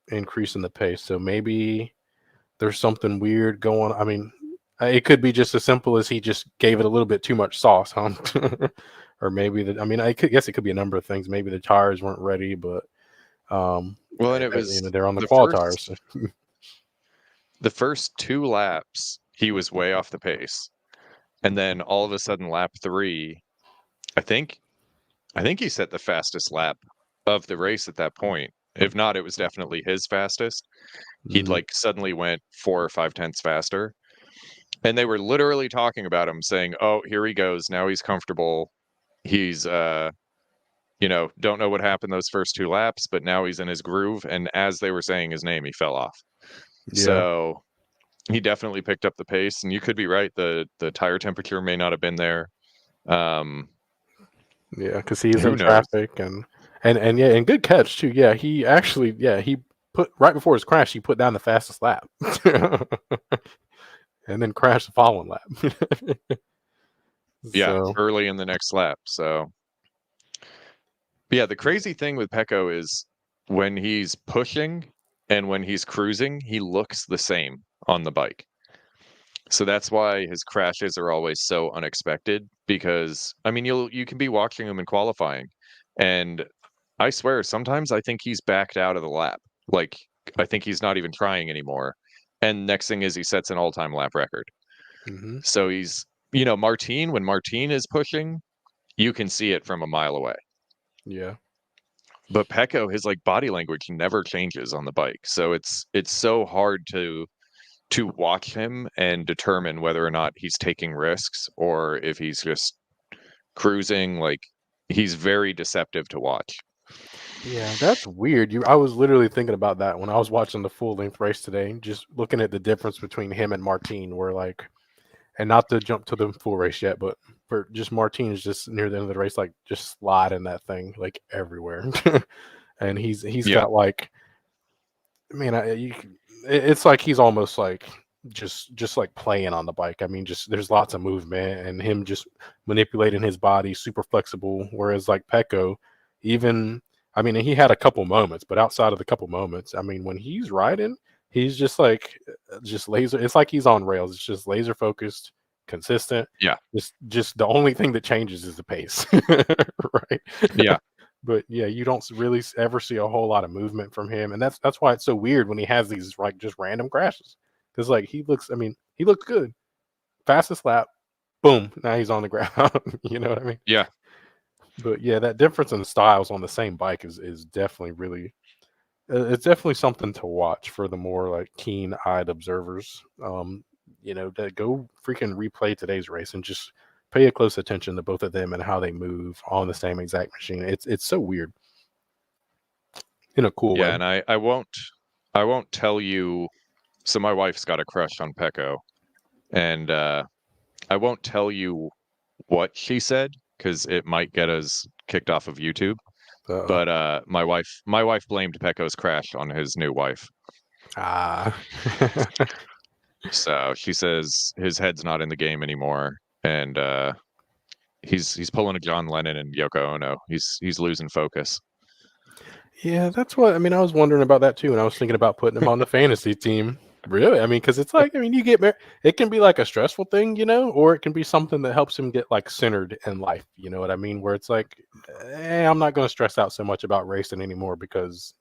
increasing the pace. So maybe there's something weird going. I mean, it could be just as simple as he just gave it a little bit too much sauce, huh? Or maybe I mean, guess it could be a number of things. Maybe the tires weren't ready, but Well, and it was they're on the the qual tires. So. first 2 laps he was way off the pace, and then all of a sudden lap 3, I think I think he set the fastest lap of the race at that point. If not, it was definitely his fastest. He'd Mhm. like suddenly went 4 or 5 tenths faster. And they were literally talking about him saying, "Oh, here he goes. Now he's comfortable. He's don't know what happened those first 2 laps, but now he's in his groove." And as they were saying his name, he fell off. Yeah, So he definitely picked up the pace, and you could be right. The tire temperature may not have been there. Um, yeah, because he's who in knows? traffic and yeah, and good catch too. Yeah, he put right before his crash, he put down the fastest lap, and then crashed the following lap. Yeah, So early in the next lap. So yeah, the crazy thing with Pecco is when he's pushing and when he's cruising, he looks the same on the bike. So that's why his crashes are always so unexpected because I mean you can be watching him in qualifying and I swear sometimes I think he's backed out of the lap. Like I think he's not even trying anymore. And next thing is he sets an all-time lap record. mhm, So he's Martin, when Martin is pushing, you can see it from a mile away. yeah. But Pecco, his like body language never changes on the bike. So it's so hard to watch him and determine whether or not he's taking risks or if he's just cruising. Like he's very deceptive to watch. Yeah, that's weird. I was literally thinking about that when I was watching the full length race today, just looking at the difference between him and Martin, where like, and not to jump to the full race yet, but for just Martin is just near the end of the race, like just sliding that thing like everywhere, and he's Yeah, got like, man, it's like he's almost like just like playing on the bike. I mean, just there's lots of movement and him just manipulating his body, super flexible. Whereas like Pecco, even I mean, he had a couple moments, but outside of the couple moments, I mean, when he's riding, he's just like just laser. It's like he's on rails. It's just laser focused, consistent. yeah, Just the only thing that changes is the pace, right? yeah, But yeah, you don't really ever see a whole lot of movement from him, and that's why it's so weird when he has these like just random crashes. Because like he looks, I mean, he looks good. Fastest lap, boom, now he's on the ground. You know what I mean? yeah, But yeah, that difference in styles on the same bike is definitely really it's definitely something to watch for the more like keen-eyed observers. That go freaking replay today's race and just pay a close attention to both of them and how they move on the same exact machine. It's so weird in a cool way. yeah. And I won't tell you. So my wife's got a crush on Pecco, and I won't tell you what she said because it might get us kicked off of YouTube. Uh-oh. But my wife blamed Pecco's crash on his new wife. Ah. So she says his head's not in the game anymore, and he's pulling a John Lennon and Yoko Ono. He's losing focus. Yeah, that's what I mean. I was wondering about that too, and I was thinking about putting him on the fantasy team. Really? I mean, because it's like, I mean, you get married, it can be like a stressful thing, or it can be something that helps him get like centered in life. You know what I mean? Where it's like, I'm not going to stress out so much about racing anymore because,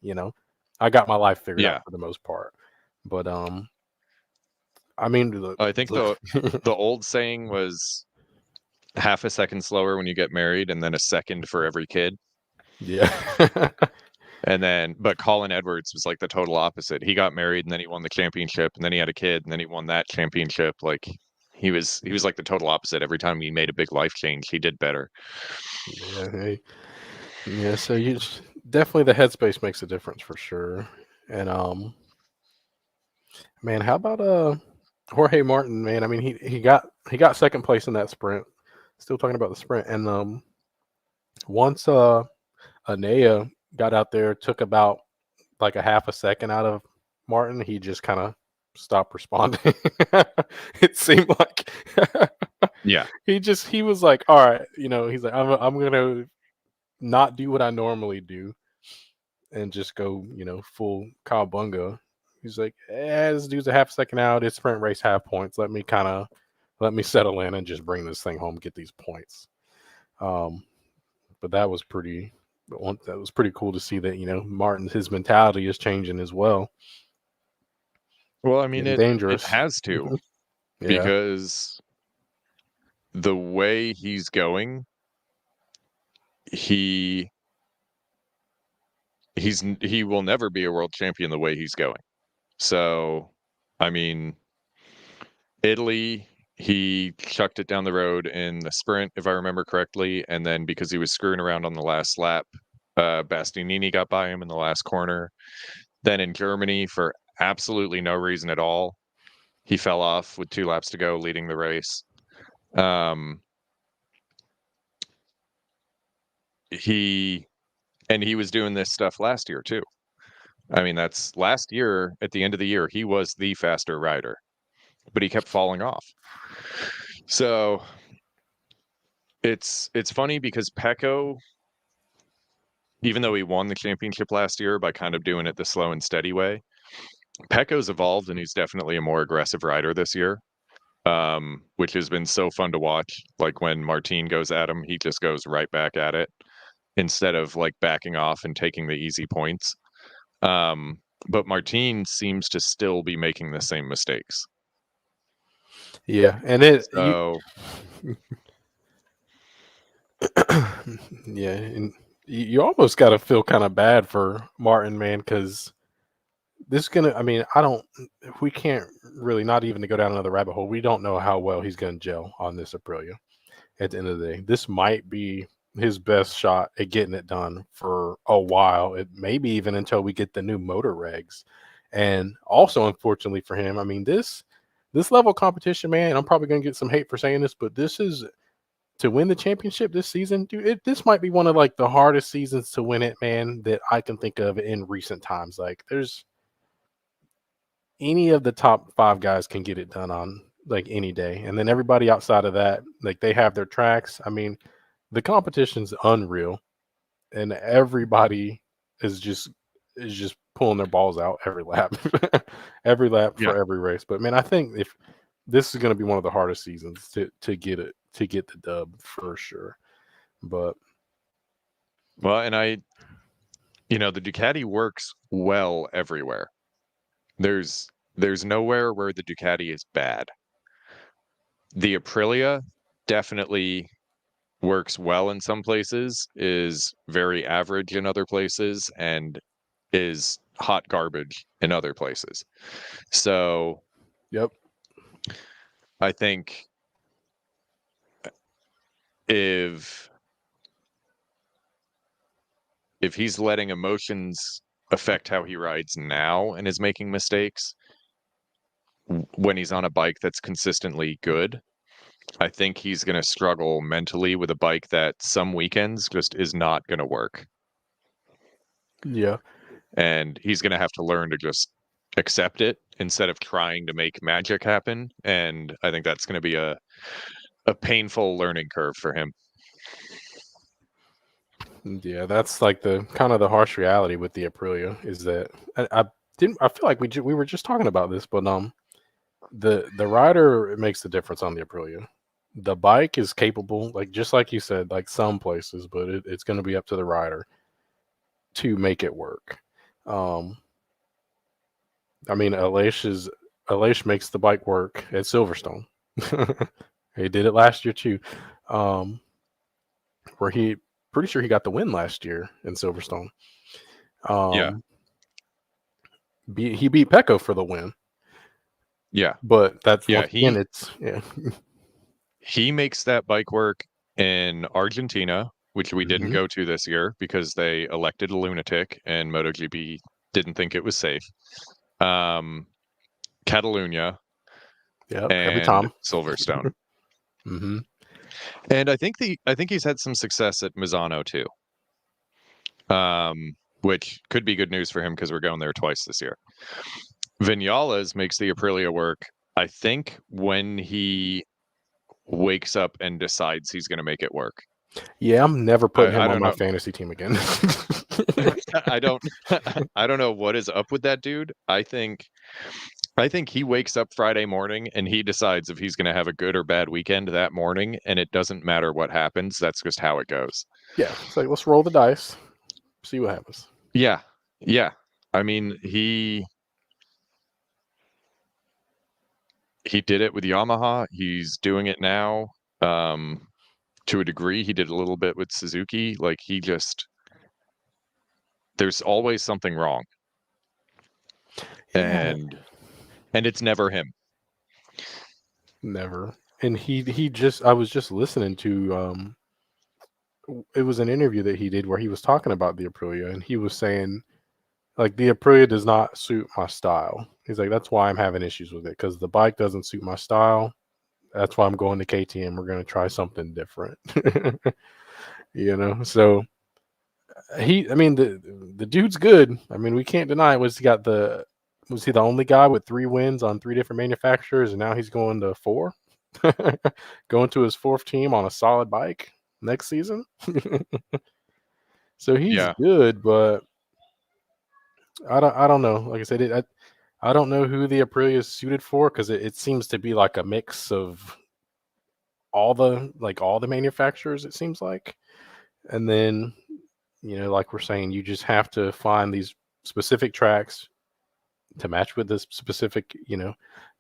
I got my life figured out Yeah, for the most part. But, I mean, I think the old saying was half a second slower when you get married, and then a second for every kid. yeah. And then, but Colin Edwards was like the total opposite. He got married, and then he won the championship, and then he had a kid, and then he won that championship. Like he was like the total opposite. Every time he made a big life change, he did better. Yeah. Hey. Yeah. So definitely the headspace makes a difference for sure. And, man, how about Jorge Martin, man. I mean, he got second place in that sprint. Still talking about the sprint, and once Anea got out there, took about like a half a second out of Martin, he just kind of stopped responding. It seemed like Yeah. he was like, all right, he's like, I'm gonna not do what I normally do and just go, full cowbunga. He's like, this dude's a half second out. It's sprint race, half points. Let me settle in and just bring this thing home, get these points. But that was pretty cool to see that Martin, his mentality is changing as well, Well, I mean, getting it dangerous. has to, Yeah, because the way he's going, he he will never be a world champion the way he's going. So, I mean, Italy, he chucked it down the road in the sprint, if I remember correctly, and then because he was screwing around on the last lap, Bastianini got by him in the last corner. Then in Germany, for absolutely no reason at all, he fell off with 2 laps to go, leading the race. Um, he he was doing this stuff last year too. I mean, that's last year at the end of the year, he was the faster rider, but he kept falling off. So it's funny because Pecco, even though he won the championship last year by kind of doing it the slow and steady way, Pecco's evolved and he's definitely a more aggressive rider this year, which has been so fun to watch. Like when Martin goes at him, he just goes right back at it instead of like backing off and taking the easy points. Um, but Martin seems to still be making the same mistakes. yeah, and it you, So yeah, and you almost got to feel kind of bad for Martin, man, because this is gonna. I mean, I don't. We can't really, not even to go down another rabbit hole. We don't know how well he's gonna gel on this Aprilia. At the end of the day, this might be his best shot at getting it done for a while. It maybe even until we get the new motor regs. And also, unfortunately for him, I mean this level of competition, man. I'm probably gonna get some hate for saying this, but this is to win the championship this season, dude. This might be one of like the hardest seasons to win it, man, that I can think of in recent times. Like, there's any of the top 5 guys can get it done on like any day, and then everybody outside of that, like they have their tracks. I mean, the competition's unreal, and everybody is just pulling their balls out every lap, every lap yeah. for every race. But man, I think if this is going to be one of the hardest seasons to get the dub for sure. But Well, and the Ducati works well everywhere. There's there's nowhere where the Ducati is bad. The Aprilia definitely works well in some places, is very average in other places, and is hot garbage in other places. So yep, I think if he's letting emotions affect how he rides now and is making mistakes when he's on a bike that's consistently good, I think he's going to struggle mentally with a bike that some weekends just is not going to work. yeah. And he's going to have to learn to just accept it instead of trying to make magic happen. And I think that's going to be a painful learning curve for him. Yeah, that's like the kind of the harsh reality with the Aprilia is that I didn't. I feel like we were just talking about this, but the rider makes the difference on the Aprilia. The bike is capable, like just like you said, like some places, but it's going to be up to the rider to make it work. Um, I mean, Aleix makes the bike work at Silverstone. He did it last year too, um, where he pretty sure he got the win last year in Silverstone. Yeah. Um, he beat Pecco for the win, Yeah. but that's Yeah. once again, it's yeah. He makes that bike work in Argentina, which we didn't Mhm. go to this year because they elected a lunatic and MotoGP didn't think it was safe. Um, Catalunya, Yep, every and time. Silverstone. Mm-hmm. And I think he's had some success at Misano too. Which could be good news for him because we're going there twice this year. Vinales makes the Aprilia work, I think, when he wakes up and decides he's going to make it work. Yeah, I'm never putting him I on don't my know. fantasy team again. I don't I don't know what is up with that dude. I think he wakes up Friday morning and he decides if he's going to have a good or bad weekend that morning, and it doesn't matter what happens. That's just how it goes. Yeah, it's like let's roll the dice, see what happens. Yeah. Yeah. I mean, he did it with Yamaha. He's doing it now. To a degree, he did a little bit with Suzuki. Like there's always something wrong, Yeah, and it's never him. never. And he just I was just listening to it was an interview that he did where he was talking about the Aprilia and he was saying like the Aprilia does not suit my style. He's like that's why I'm having issues with it because the bike doesn't suit my style. That's why I'm going to KTM. We're going to try something different. So I mean the dude's good. I mean we can't deny it. Was he the only guy with 3 wins on 3 different manufacturers and now he's going to 4? Going to his 4th team on a solid bike next season. So he's Yeah. good, but I don't know. Like I said, I don't know who the Aprilia is suited for because it seems to be like a mix of all the manufacturers. It seems like, and then like we're saying, you just have to find these specific tracks to match with this specific,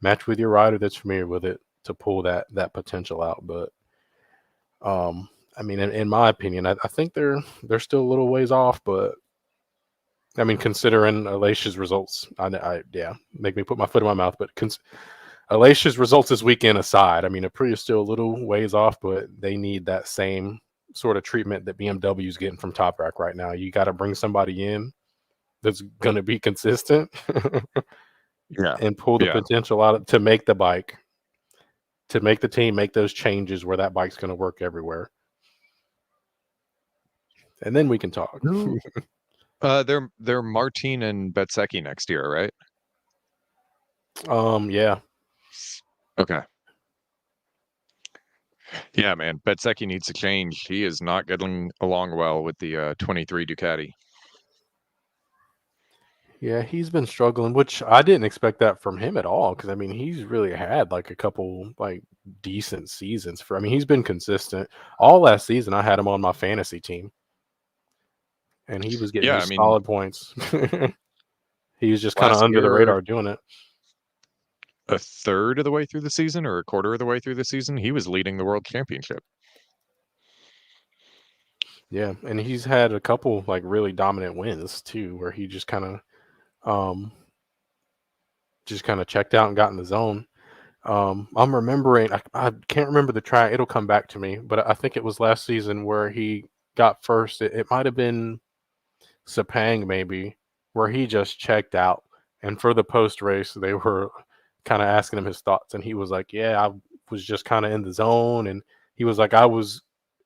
match with your rider that's familiar with it to pull that potential out. But I mean, in my opinion, I think they're still a little ways off, but I mean, considering Alicia's results, yeah, make me put my foot in my mouth. But Alicia's results this weekend aside, I mean, Aprilia's still a little ways off, but they need that same sort of treatment that BMW is getting from Top Rack right now. You got to bring somebody in that's going to be consistent Yeah. and pull the Yeah. potential out to make the bike, to make the team make those changes where that bike's going to work everywhere. And then we can talk. They're Martin and Bezzecchi next year, right? Yeah. Okay. Yeah, man. Bezzecchi needs to change. He is not getting along well with the 23 Ducati. Yeah, he's been struggling, which I didn't expect that from him at all. Because I mean, he's really had like a couple like decent seasons. I mean, he's been consistent all last season. I had him on my fantasy team, and he was getting Yeah, I just mean, solid points. He was just kind of last under the year, radar doing it. a third of the way through the season or a quarter of the way through the season, he was leading the world championship. Yeah, and he's had a couple like really dominant wins too, where he um just kind of checked out and got in the zone. I'm remembering, I can't remember the track. It'll come back to me, but I think it was last season where he got first. It might have been Sepang maybe, where he just checked out. And for the post race, they were kind of asking him his thoughts, and he was like, "Yeah, I was just kind of in the zone," and he was like, "I was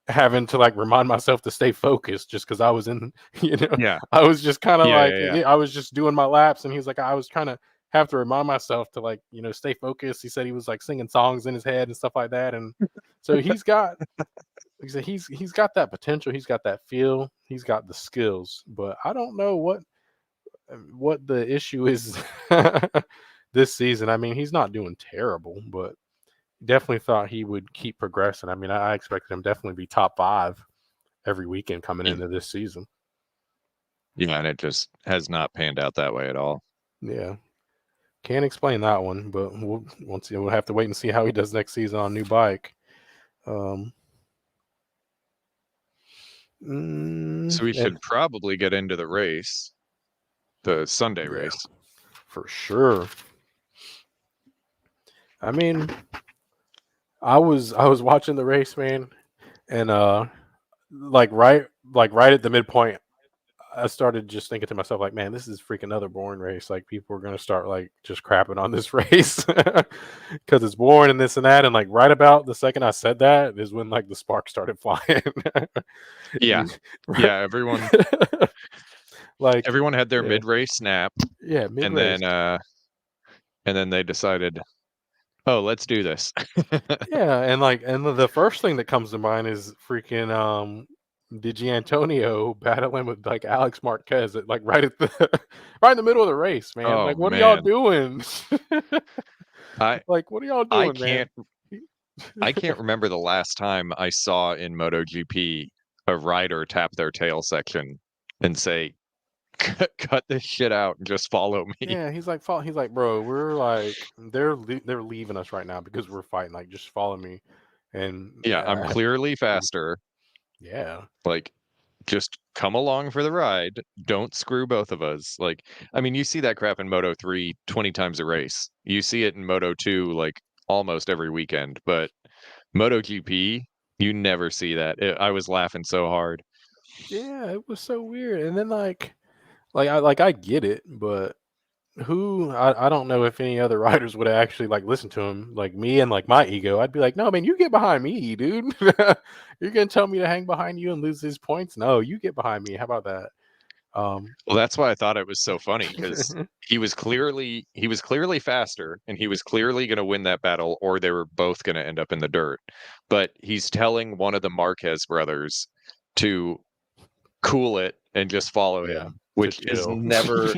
having to like remind myself to stay focused just because I was in, Yeah. I was just kind of Yeah, like, yeah, yeah. I was just doing my laps," and he was like, "I was trying to have to remind myself to like, stay focused." He said he was like singing songs in his head and stuff like that, and so like I said, he's got that potential, he's got that feel, he's got the skills, but I don't know what the issue is this season. I mean, he's not doing terrible, but definitely thought he would keep progressing. I mean, I expected him definitely be top 5 every weekend coming into this season. Yeah, and it just has not panned out that way at all. Yeah. Can't explain that one, but we'll have to wait and see how he does next season on a new bike. Um, So we and should probably get into the race, the Sunday yeah, race. for sure. I mean, I was watching the race, man, and like right at the midpoint, I started just thinking to myself, like, man, this is freaking another boring race. Like, people are gonna start like just crapping on this race because it's boring and this and that. And like right about the second I said that is when like the sparks started flying. Yeah. Right. Yeah, everyone Like, everyone had their yeah, mid-race snap, yeah, mid and race. then they decided, "Oh, let's do this." Yeah, and like, and the first thing that comes to mind is freaking Digi Antonio battling with like Alex Marquez at like right at the right in the middle of the race, man. Oh, Like, what are y'all man. doing? I Like, what are y'all I doing, man? can't I can't remember the last time I saw in MotoGP a rider tap their tail section and say, "Cut this shit out and just follow me." Yeah, he's like, bro, we're like, they're leaving us right now because we're fighting. Like, just follow me, and Yeah, I'm yeah, clearly faster. yeah, Like, just come along for the ride. Don't screw both of us. Like, I mean, you see that crap in Moto 3 20 times a race. You see it in Moto 2 like almost every weekend, but MotoGP, you never see that. I was laughing so hard. yeah. It was so weird. And then I get it, but I don't know if any other riders would have actually like listened to him. Like me and like my ego, I'd be like, no, man, you get behind me, dude. You're gonna tell me to hang behind you and lose these points? No, you get behind me. How about that? Um, Well, that's why I thought it was so funny because he was clearly faster and he was clearly going to win that battle, or they were both going to end up in the dirt. But he's telling one of the Marquez brothers to cool it and just follow yeah, him, to which is chill never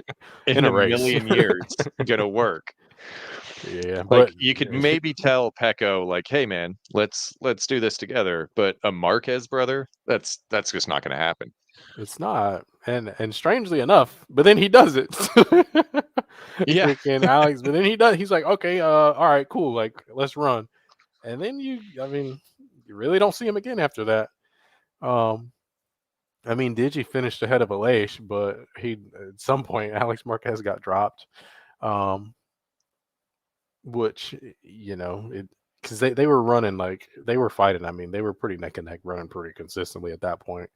in in a a race. million years gonna work. Yeah, Like but you could maybe tell Pecco, like, "Hey man, let's do this together." But a Marquez brother, that's just not gonna happen. it's not. And strangely enough, but then he does it. Yeah. Freaking Alex, but then he does. He's like, okay, all right, cool, like let's run. And then I mean, you really don't see him again after that. Um, I mean, Digi finished ahead of Aleix, but he at some point Alex Marquez got dropped. Um, which it because they were running like they were fighting. I mean, they were pretty neck and neck, running pretty consistently at that point.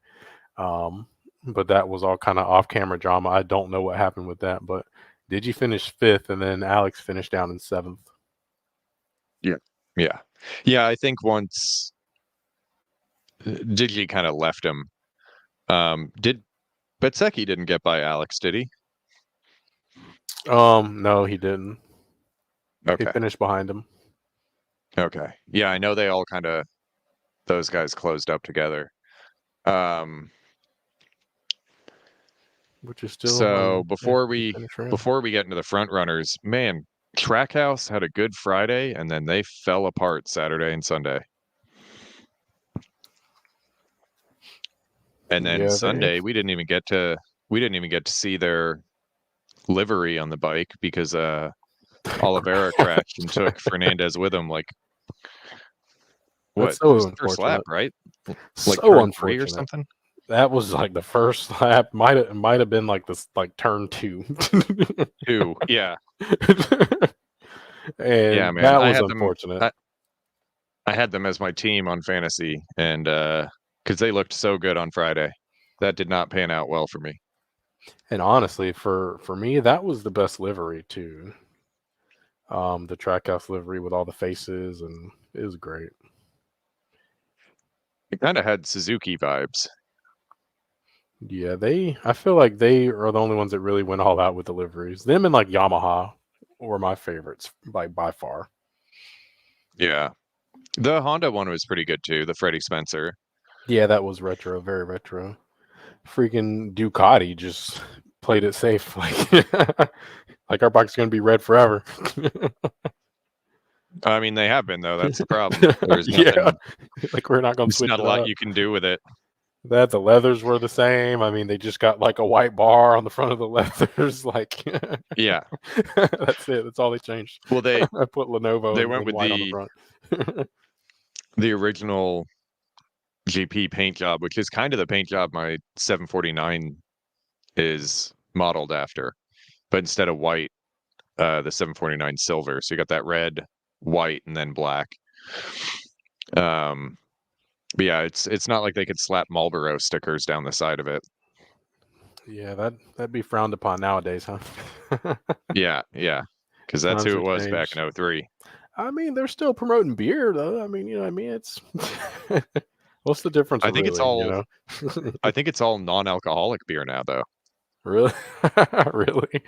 Um, but that was all kind of off camera drama. I don't know what happened with that, but Digi finish fifth, and then Alex finished down in seventh. Yeah. Yeah. Yeah, I think once Digi kind of left him. Did Bezzecchi didn't get by Alex, did he? No, he didn't. He Okay. finished behind him, Okay. Yeah, I know they all kind of those guys closed up together. Um, which is still, I so mean, yeah, before good we finish for him. before we get into the front runners, man, Trackhouse had a good Friday and then they fell apart Saturday and Sunday. And then Yeah, they. Sunday we didn't even get to see their livery on the bike because Oliveira crashed and took Fernandez with him like That's what? It so was the first lap, unfortunate. right? Like So turn 3 or unfortunate. something? That was like the first lap. Might have been like this, like turn two. 2. Yeah. Yeah, And man. that I was had them unfortunate. I had them as my team on fantasy and because they looked so good on Friday. That did not pan out well for me. And honestly, for me, that was the best livery too. The Trackhouse livery with all the faces, and it was great. It kind of had Suzuki vibes. Yeah, I feel like they are the only ones that really went all out with the liveries. Them and like Yamaha were my favorites, like by far. Yeah. The Honda one was pretty good too, the Freddie Spencer. Yeah, that was retro, very retro. Freaking Ducati just played it safe, like like our bike's gonna be red forever. I mean, they have been though. That's the problem. There's Yeah, nothing. like we're not gonna There's switch not a it lot up. you can do with it. That the leathers were the same. I mean, they just got like a white bar on the front of the leathers. Like Yeah. that's it. That's all they changed. Well, I put Lenovo they in, went in with white on the front. the original GP paint job, which is kind of the paint job my 749 is modeled after, but instead of white, the 749 silver. So you got that red, white, and then black. Um, but yeah, it's not like they could slap Marlboro stickers down the side of it. Yeah, that'd be frowned upon nowadays, huh? Yeah, because that's Times who it have was back changed. in 03. I mean, they're still promoting beer, though. I mean, you know what I mean? It's what's the difference, I think it's really? You all know, I think it's all non-alcoholic beer now, though. really, really.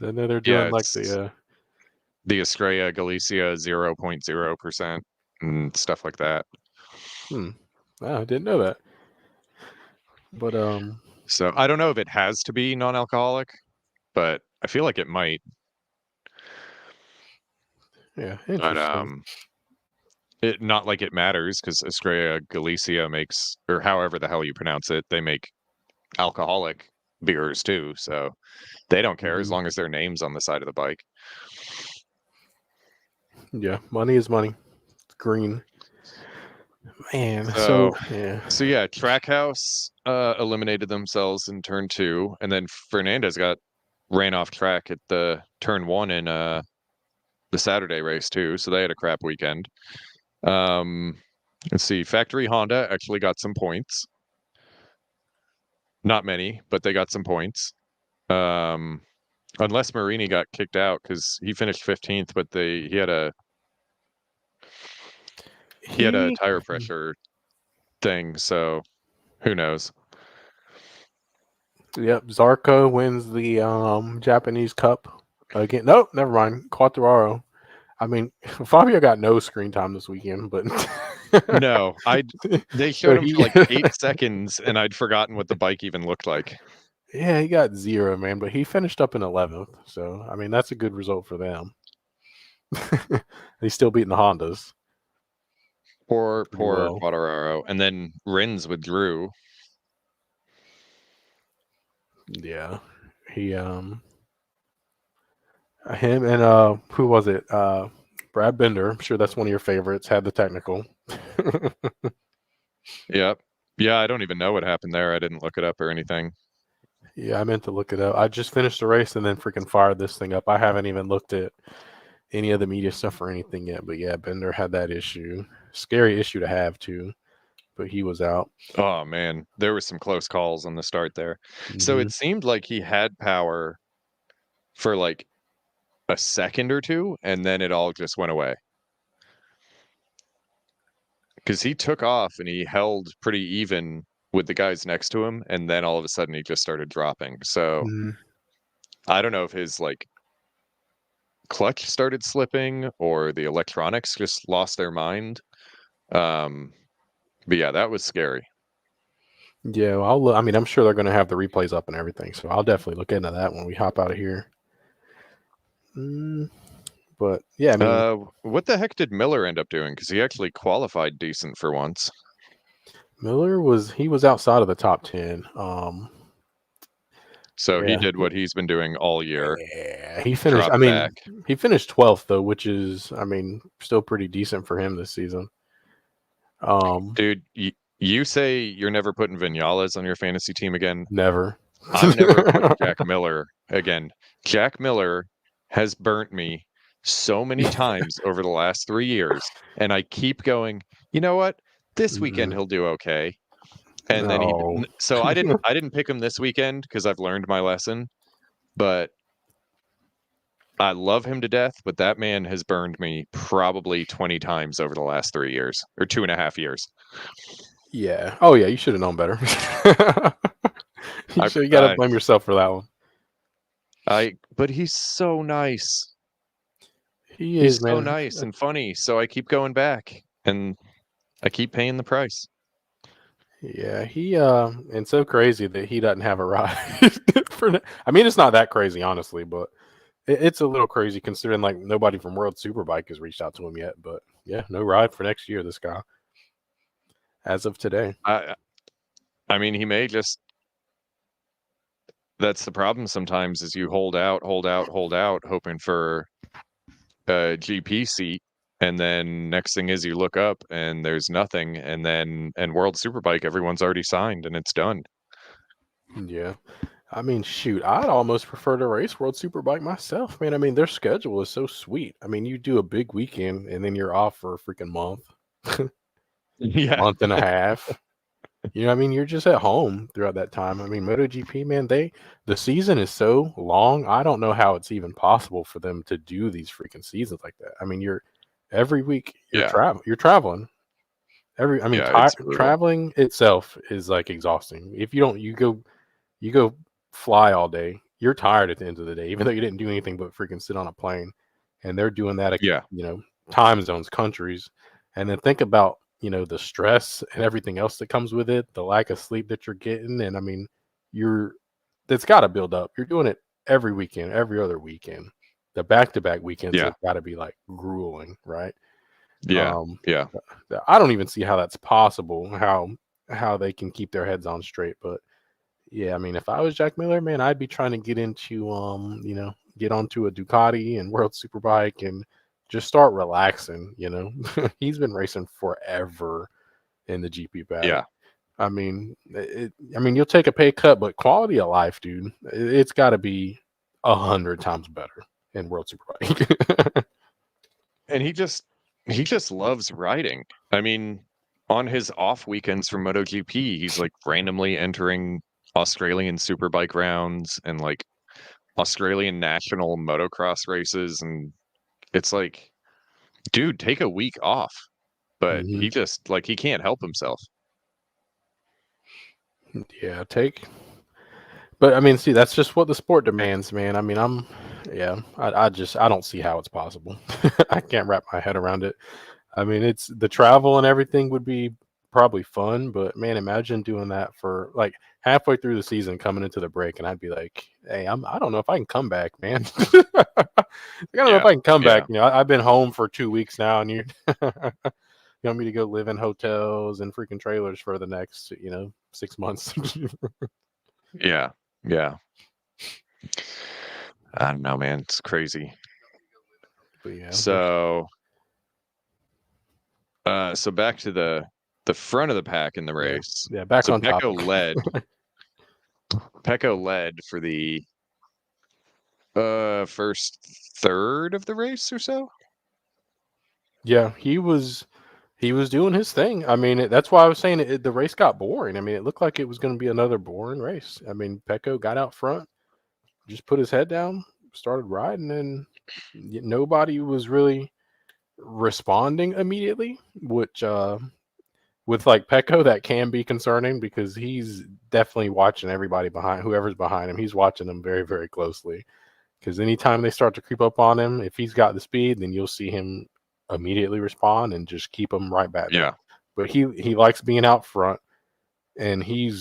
I know they're Yeah, doing like it's the the Estrella Galicia 0.0% and stuff like that. hmm. Oh, I didn't know that. But So I don't know if it has to be non-alcoholic, but I feel like it might. yeah, But interesting. it not like it matters because Estrella Galicia makes, or however the hell you pronounce it, they make alcoholic beers too. So they don't care as Hmm. long as their name's on the side of the bike. Yeah, money is money. It's green, man. So So yeah, so yeah, Trackhouse eliminated themselves in turn 2, and then Fernandez ran off track at the turn 1 in the Saturday race too. So they had a crap weekend. Um, let's see, Factory Honda actually got some points. Not many, but they got some points. Um, unless Marini got kicked out because he finished 15th, but he had a he. tire pressure thing, so who knows? Yep, Zarco wins the Japanese Cup again. Nope, never mind. Quattararo. I mean, Fabio got no screen time this weekend, but No, they showed but him for he like 8 seconds, and I'd forgotten what the bike even looked like. yeah, he got zero, man. But he finished up in 11th, so I mean that's a good result for them. He's still beating the Hondas pretty Poor well. Quattararo, and then Rins withdrew. Yeah, he him and who was it? Brad Bender. I'm sure that's one of your favorites. Had the technical. Yep. Yeah, I don't even know what happened there. I didn't look it up or anything. Yeah, I meant to look it up. I just finished the race and then freaking fired this thing up. I haven't even looked at any of the media stuff or anything yet. But yeah, Bender had that issue. Scary issue to have too. But he was out. Oh man, there were some close calls on the start there. So Hmm. it seemed like he had power for like a second or two, and then it all just went away. Because he took off and he held pretty even with the guys next to him, and then all of a sudden he just started dropping. So Hmm. I don't know if his like clutch started slipping or the electronics just lost their mind. Um, but yeah, that was scary. Yeah, well, I mean, I'm sure they're going to have the replays up and everything, so I'll definitely look into that when we hop out of here. Mm, but yeah, I mean, What the heck did Miller end up doing? Because he actually qualified decent for once. Miller was outside of the top 10. So he Yeah, did what he's been doing all year. yeah, he finished. I Dropped mean, back. he finished 12th though, which is, I mean, still pretty decent for him this season. Um, Dude, you say you're never putting Vinales on your fantasy team again. Never. I'm never putting Jack Miller again. Jack Miller has burnt me so many times over the last 3 years, and I keep going, "You know what? This weekend Mm-mm. he'll do okay." And then No. so I didn't pick him this weekend because I've learned my lesson, but I love him to death, but that man has burned me probably 20 times over the last 3 years or 2.5 years. Yeah. Oh yeah, you should have known better. I You got to I blame yourself for that one. but he's so nice. He He's is, so man. nice and funny, so I keep going back, and I keep paying the price. Yeah, he and so crazy that he doesn't have a ride I mean, it's not that crazy, honestly, but it's a little crazy considering like nobody from World Superbike has reached out to him yet. But yeah, no ride for next year. This guy, as of today. I I mean, he may just that's the problem sometimes is you hold out, hold out, hold out, hoping for a GP seat, and then next thing is you look up and there's nothing, and then and World Superbike, everyone's already signed and it's done. Yeah, I mean, shoot, I'd almost prefer to race World Superbike myself, man. I mean, their schedule is so sweet. I mean, you do a big weekend and then you're off for a freaking month, Yeah. month and a half. You know, what I mean, you're just at home throughout that time. I mean, MotoGP, man, the season is so long. I don't know how it's even possible for them to do these freaking seasons like that. I mean, you're every week Yeah, you're traveling. I mean, yeah, it's brutal. traveling itself is like exhausting. If you don't, you go fly all day. You're tired at the end of the day, even though you didn't do anything but freaking sit on a plane. And they're doing that, Yeah, you know, time zones, countries, and then think about the stress and everything else that comes with it, the lack of sleep that you're getting, and I mean, you're that's got to build up. You're doing it every weekend, every other weekend. The back-to-back weekends yeah, have got to be like grueling, right? yeah, Um, yeah. I don't even see how that's possible. How they can keep their heads on straight, but yeah, I mean, if I was Jack Miller, man, I'd be trying to get into get onto a Ducati and World Superbike and just start relaxing. He's been racing forever in the GP paddock. Yeah. I mean, I mean, you'll take a pay cut, but quality of life, dude, it's got to be 100 times better in World Superbike. And he just loves riding. I mean, on his off weekends from MotoGP, he's like randomly entering Australian Superbike rounds and like Australian national motocross races, and it's like, dude, take a week off. But hmm he just like he can't help himself. Yeah, but I mean, see, that's just what the sport demands, man. I mean, yeah, I don't see how it's possible. I can't wrap my head around it. I mean, it's the travel and everything would be probably fun, but man, imagine doing that for like halfway through the season, coming into the break, and I'd be like, hey, I don't know if I can come back, man. I don't know if Yeah, I can come back. yeah, I've been home for 2 weeks now, and you you want me to go live in hotels and freaking trailers for the next 6 months. yeah, yeah. I don't know, man. It's crazy. But yeah, So, so back to the front of the pack in the yeah, race. yeah. Back So on topic. Pecco led for the first third of the race or so. Yeah, he was doing his thing. I mean, that's why I was saying the race got boring. I mean, it looked like it was going to be another boring race. I mean, Pecco got out front, just put his head down, started riding, and nobody was really responding immediately. Which, with like Pecco, that can be concerning because he's definitely watching everybody behind, whoever's behind him. He's watching them very, very closely. Because anytime they start to creep up on him, if he's got the speed, then you'll see him immediately respond and just keep him right back there. Yeah, But he likes being out front, and he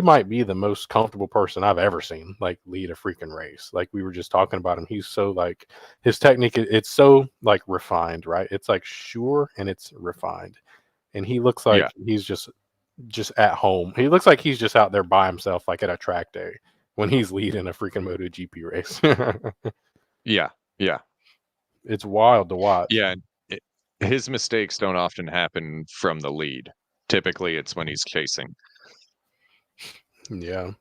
might be the most comfortable person I've ever seen like lead a freaking race. Like we were just talking about him, he's so like his technique. It's so like refined, right? It's like sure and it's refined, and he looks yeah, like he's just at home. He looks like he's just out there by himself, like at a track day when he's leading a freaking MotoGP race. yeah, yeah, It's wild to watch. yeah. And his mistakes don't often happen from the lead. Typically, it's when he's chasing. Yeah.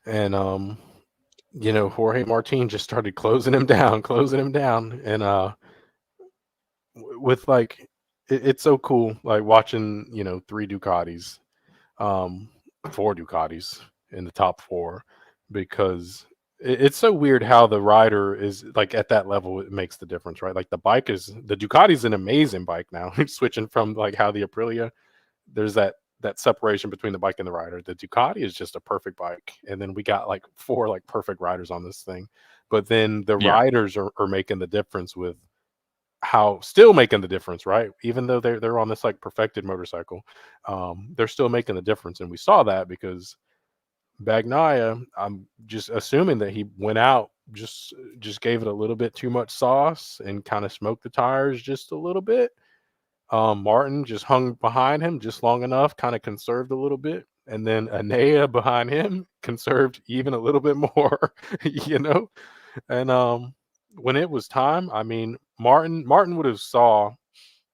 And Jorge Martin just started closing him down, closing him down. And with like it's so cool like watching, three Ducatis, um, four Ducatis in the top four because it's so weird how the rider is like at that level. It makes the difference, right? Like the Ducati's an amazing bike now. Switching from like how the Aprilia, there's that separation between the bike and the rider. The Ducati is just a perfect bike, and then we got like four like perfect riders on this thing. But then the Yeah, riders are making the difference with how still making the difference, right? Even though they're on this like perfected motorcycle, they're still making the difference, and we saw that because Bagnaia, I'm just assuming that he went out, just gave it a little bit too much sauce and kind of smoked the tires just a little bit. Martin just hung behind him just long enough, kind of conserved a little bit, and then Anea behind him conserved even a little bit more, you know. And when it was time, I mean, Martin would have saw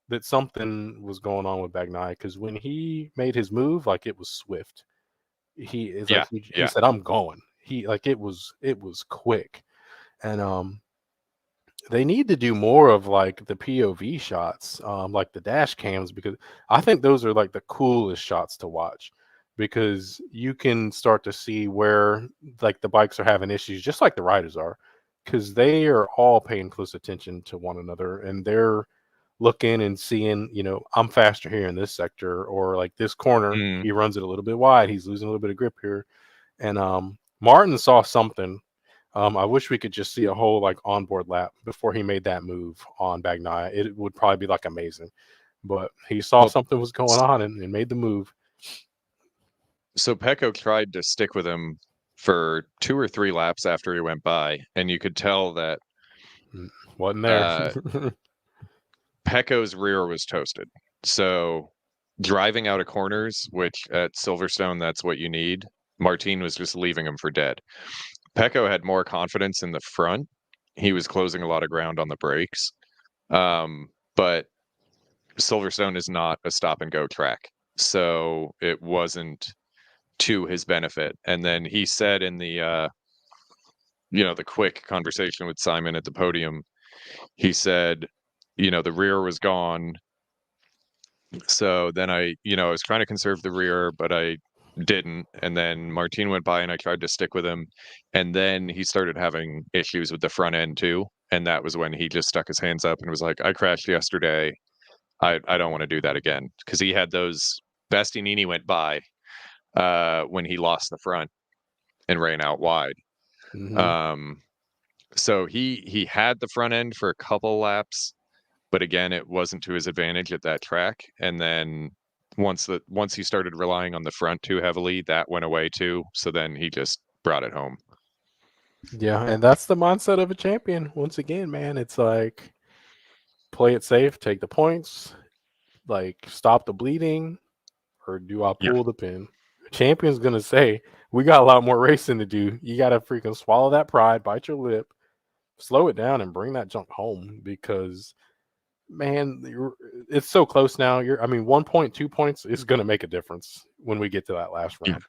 that something was going on with Bagnaia because when he made his move, like it was swift. He is like yeah, he yeah, said, "I'm going." He like it was quick, and they need to do more of like the POV shots, like the dash cams, because I think those are like the coolest shots to watch because you can start to see where like the bikes are having issues, just like the riders are, because they are all paying close attention to one another and they're looking and seeing, I'm faster here in this sector, or like this corner, Mm. he runs it a little bit wide, he's losing a little bit of grip here. And Martin saw something. I wish we could just see a whole like onboard lap before he made that move on Bagnaia. It would probably be like amazing. But he saw Well, something was going on and made the move. so Pecco tried to stick with him for 2 or 3 laps after he went by, and you could tell that Wasn't there. uh, Pecco's rear was toasted. So driving out of corners, which at Silverstone, that's what you need, Martin was just leaving him for dead. Pecco had more confidence in the front. He was closing a lot of ground on the brakes. But Silverstone is not a stop and go track. So it wasn't to his benefit. And then he said in the the quick conversation with Simon at the podium, he said, the rear was gone. So then I was trying to conserve the rear, but I didn't. And then Martin went by and I tried to stick with him. And then he started having issues with the front end too. And that was when he just stuck his hands up and was like, I crashed yesterday. I don't want to do that again. Because he had those Bastianini went by when he lost the front and ran out wide. Hmm. Um, so he had the front end for a couple laps, but again, it wasn't to his advantage at that track. And then once he started relying on the front too heavily, that went away too. So then he just brought it home. Yeah, and that's the mindset of a champion. Once again, man, it's like play it safe, take the points, like stop the bleeding, or do I Yeah. pull the pin? Champion's gonna say, we got a lot more racing to do. You gotta freaking swallow that pride, bite your lip, slow it down, and bring that junk home because man, it's so close now. I mean, 1 point, 2 points is gonna make a difference when we get to that last Yeah. round.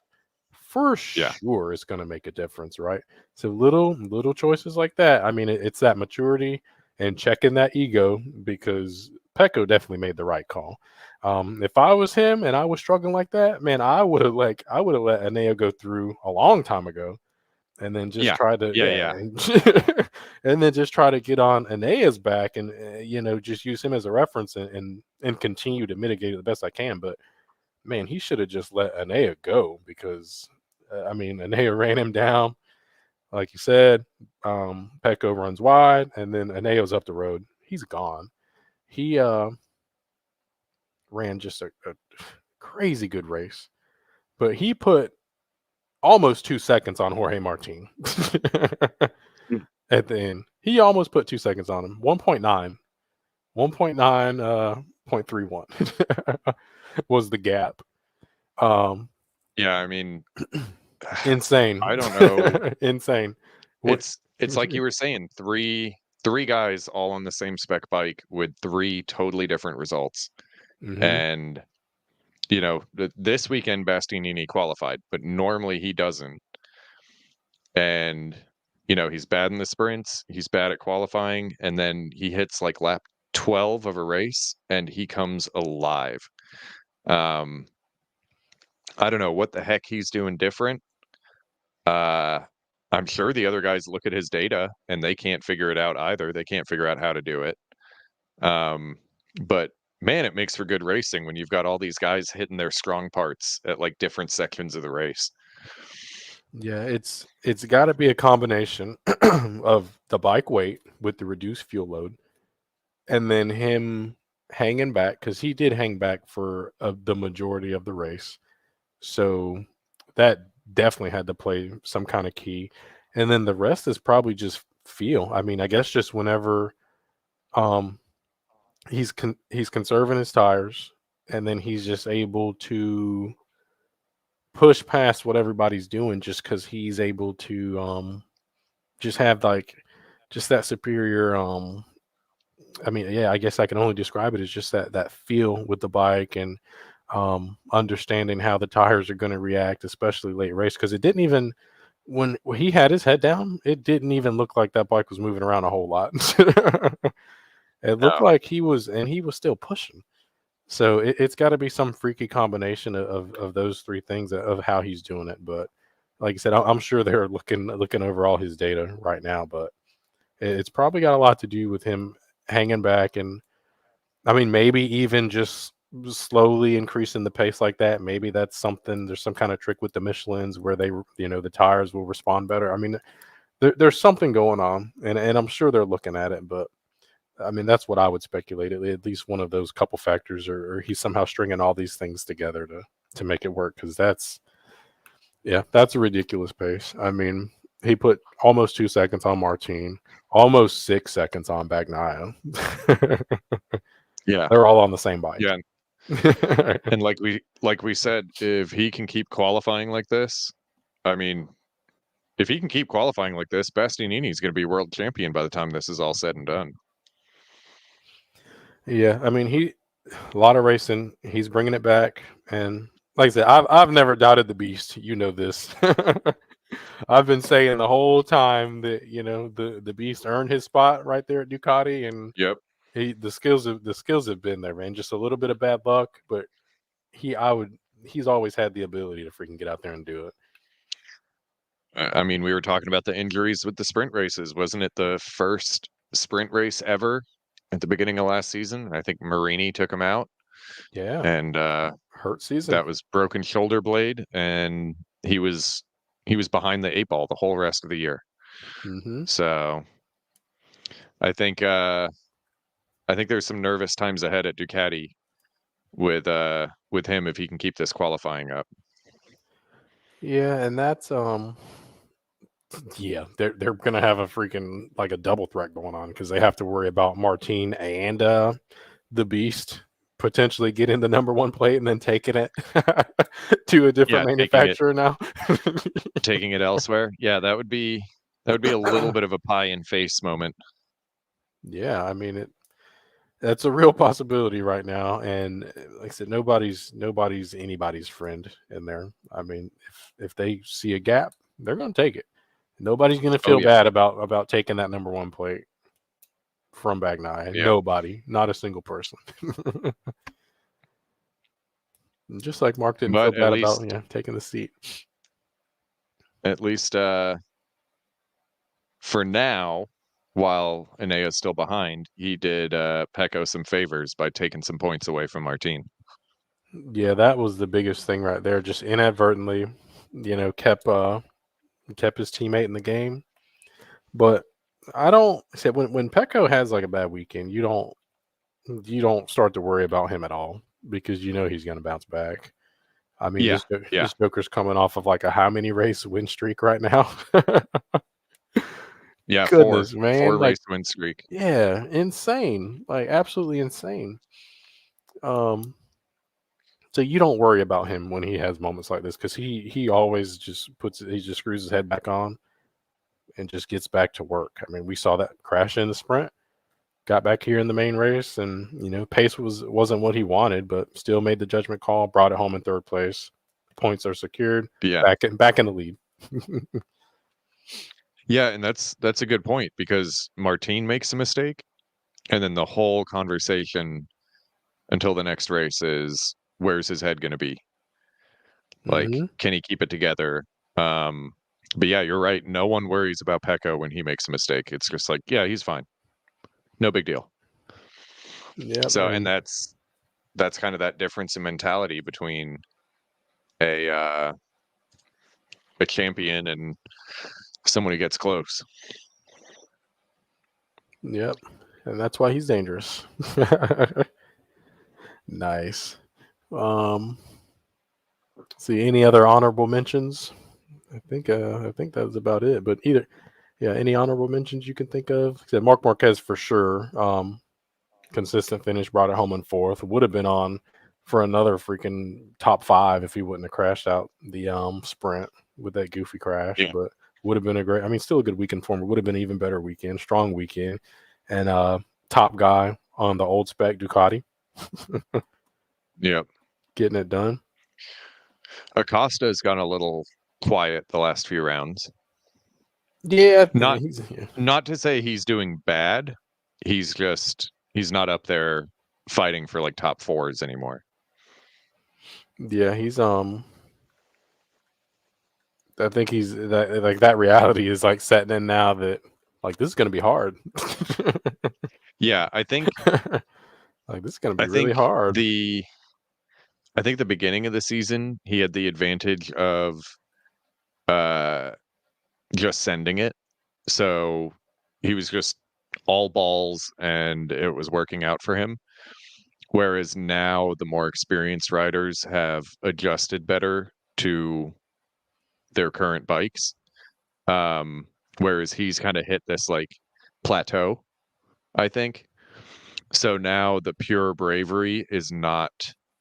For Yeah. sure, it's gonna make a difference, right? So little choices like that. I mean, it's that maturity and checking that ego because Pecco definitely made the right call. If I was him and I was struggling like that, man, I would have let Aneo go through a long time ago, and then just Yeah. try to Yeah. and then just try to get on Aenea's back and just use him as a reference and continue to mitigate it the best I can. But man, he should have just let Anea go because I mean Anea ran him down, like you said. Pecco runs wide, and then Anea's up the road. He's gone. He ran just a crazy good race, but he put almost 2 seconds on Jorge Martin Mm. at the end. He almost put 2 seconds on him. 1.9. 1.9.31 was the gap. Yeah. I mean, Insane. I don't know. Insane. What? It's like you were saying, three guys all on the same spec bike with 3 totally different results. Hmm. And this weekend Bastianini qualified, but normally he doesn't. And he's bad in the sprints, he's bad at qualifying, and then he hits like lap 12 of a race and he comes alive. Um, I don't know what the heck he's doing different. Uh, I'm sure the other guys look at his data and they can't figure it out either. They can't figure out how to do it. Um, but man, it makes for good racing when you've got all these guys hitting their strong parts at like different sections of the race. Yeah, it's got to be a combination of the bike weight with the reduced fuel load, and then him hanging back because he did hang back for the majority of the race. So that definitely had to play some kind of key. And then the rest is probably just feel. I mean, I guess just whenever um he's conserving his tires and then he's just able to push past what everybody's doing just cuz he's able to just have like just that superior I mean, yeah, I guess I can only describe it as just that feel with the bike and understanding how the tires are going to react, especially late race, because it didn't even when he had his head down, it didn't even look like that bike was moving around a whole lot. It looked No. like he was still pushing. So it's got to be some freaky combination of those three things of how he's doing it. But like I said, I'm sure they're looking over all his data right now. But it's probably got a lot to do with him hanging back, and I mean maybe even just slowly increasing the pace like that. Maybe that's something. There's some kind of trick with the Michelin's where they the tires will respond better. I mean there's something going on, and I'm sure they're looking at it, but I mean, that's what I would speculate. At least one of those couple factors, or he's somehow stringing all these things together to make it work. Because that's a ridiculous pace. I mean, he put almost 2 seconds on Martin, almost 6 seconds on Bagnaia. Yeah. They're all on the same bike. Yeah. And like we said, if he can keep qualifying like this, I mean, if he can keep qualifying like this, Bastianini is going to be world champion by the time this is all said and done. Yeah, I mean, a lot of racing. He's bringing it back, and like I said, I've never doubted the beast. You know this. I've been saying the whole time that the beast earned his spot right there at Ducati, and Yep. the skills have been there, man. Just a little bit of bad luck, but he's always had the ability to freaking get out there and do it. I mean, we were talking about the injuries with the sprint races. Wasn't it the first sprint race ever at the beginning of last season? I think Marini took him out, Yeah, and hurt season. that was broken shoulder blade, and he was behind the 8 ball the whole rest of the year. Mm-hmm. So I think there's some nervous times ahead at Ducati with him if he can keep this qualifying up. Yeah, and that's yeah, they're gonna have a freaking like a double threat going on because they have to worry about Martin and the Beast potentially getting the number one plate and then taking it to a different manufacturer now. Taking it elsewhere. Yeah, that would be a little bit of a pie in face moment. Yeah, I mean that's a real possibility right now, and like I said, nobody's anybody's friend in there. I mean, if they see a gap, they're going to take it. Nobody's going to feel bad about taking that number one plate from Bagnaia. Yeah. Nobody, not a single person. Just like Mark didn't feel bad about taking the seat. At least for now, while Enea's still behind, he did Pecco some favors by taking some points away from Martin. Yeah, that was the biggest thing right there. Just inadvertently, kept his teammate in the game. But I don't say when Pecco has like a bad weekend, you don't start to worry about him at all because he's going to bounce back. I mean, this Joker's coming off of like a how many race win streak right now? Yeah, Goodness, man. 4 race win streak. Yeah, insane. Like absolutely insane. So you don't worry about him when he has moments like this because he always just screws his head back on and just gets back to work. I mean, we saw that crash in the sprint, got back here in the main race, and pace wasn't what he wanted, but still made the judgment call, brought it home in third place. Points are secured. Yeah, back in the lead. Yeah, and that's a good point because Martin makes a mistake, and then the whole conversation until the next race is where's his head going to be? Like, can he keep it together? But yeah, you're right. No one worries about Pecco when he makes a mistake. It's just like, yeah, he's fine. No big deal. Yeah. So, and that's kind of that difference in mentality between a champion and someone who gets close. Yep. And that's why he's dangerous. Nice. See any other honorable mentions? I think that was about it. But any honorable mentions you can think of? Said Mark Marquez for sure. Consistent finish, brought it home in fourth. Would have been on for another freaking top 5 if he wouldn't have crashed out the sprint with that goofy crash. Yeah. But would have been still a good weekend for him. Would have been an even better weekend, strong weekend, and top guy on the old spec Ducati. Yep. Getting it done. Acosta has gone a little quiet the last few rounds. Yeah, Not yeah. not to say he's doing bad. He's not up there fighting for like top fours anymore. Yeah, he's I think he's that like that reality is like setting in now that like this is gonna be hard. Yeah, I think Like this is gonna I be really think hard. the I think the beginning of the season he had the advantage of uh just sending it. So he was just all balls and it was working out for him. Whereas now the more experienced riders have adjusted better to their current bikes. Um, Whereas he's kind of hit this like plateau, I think. So now the pure bravery is not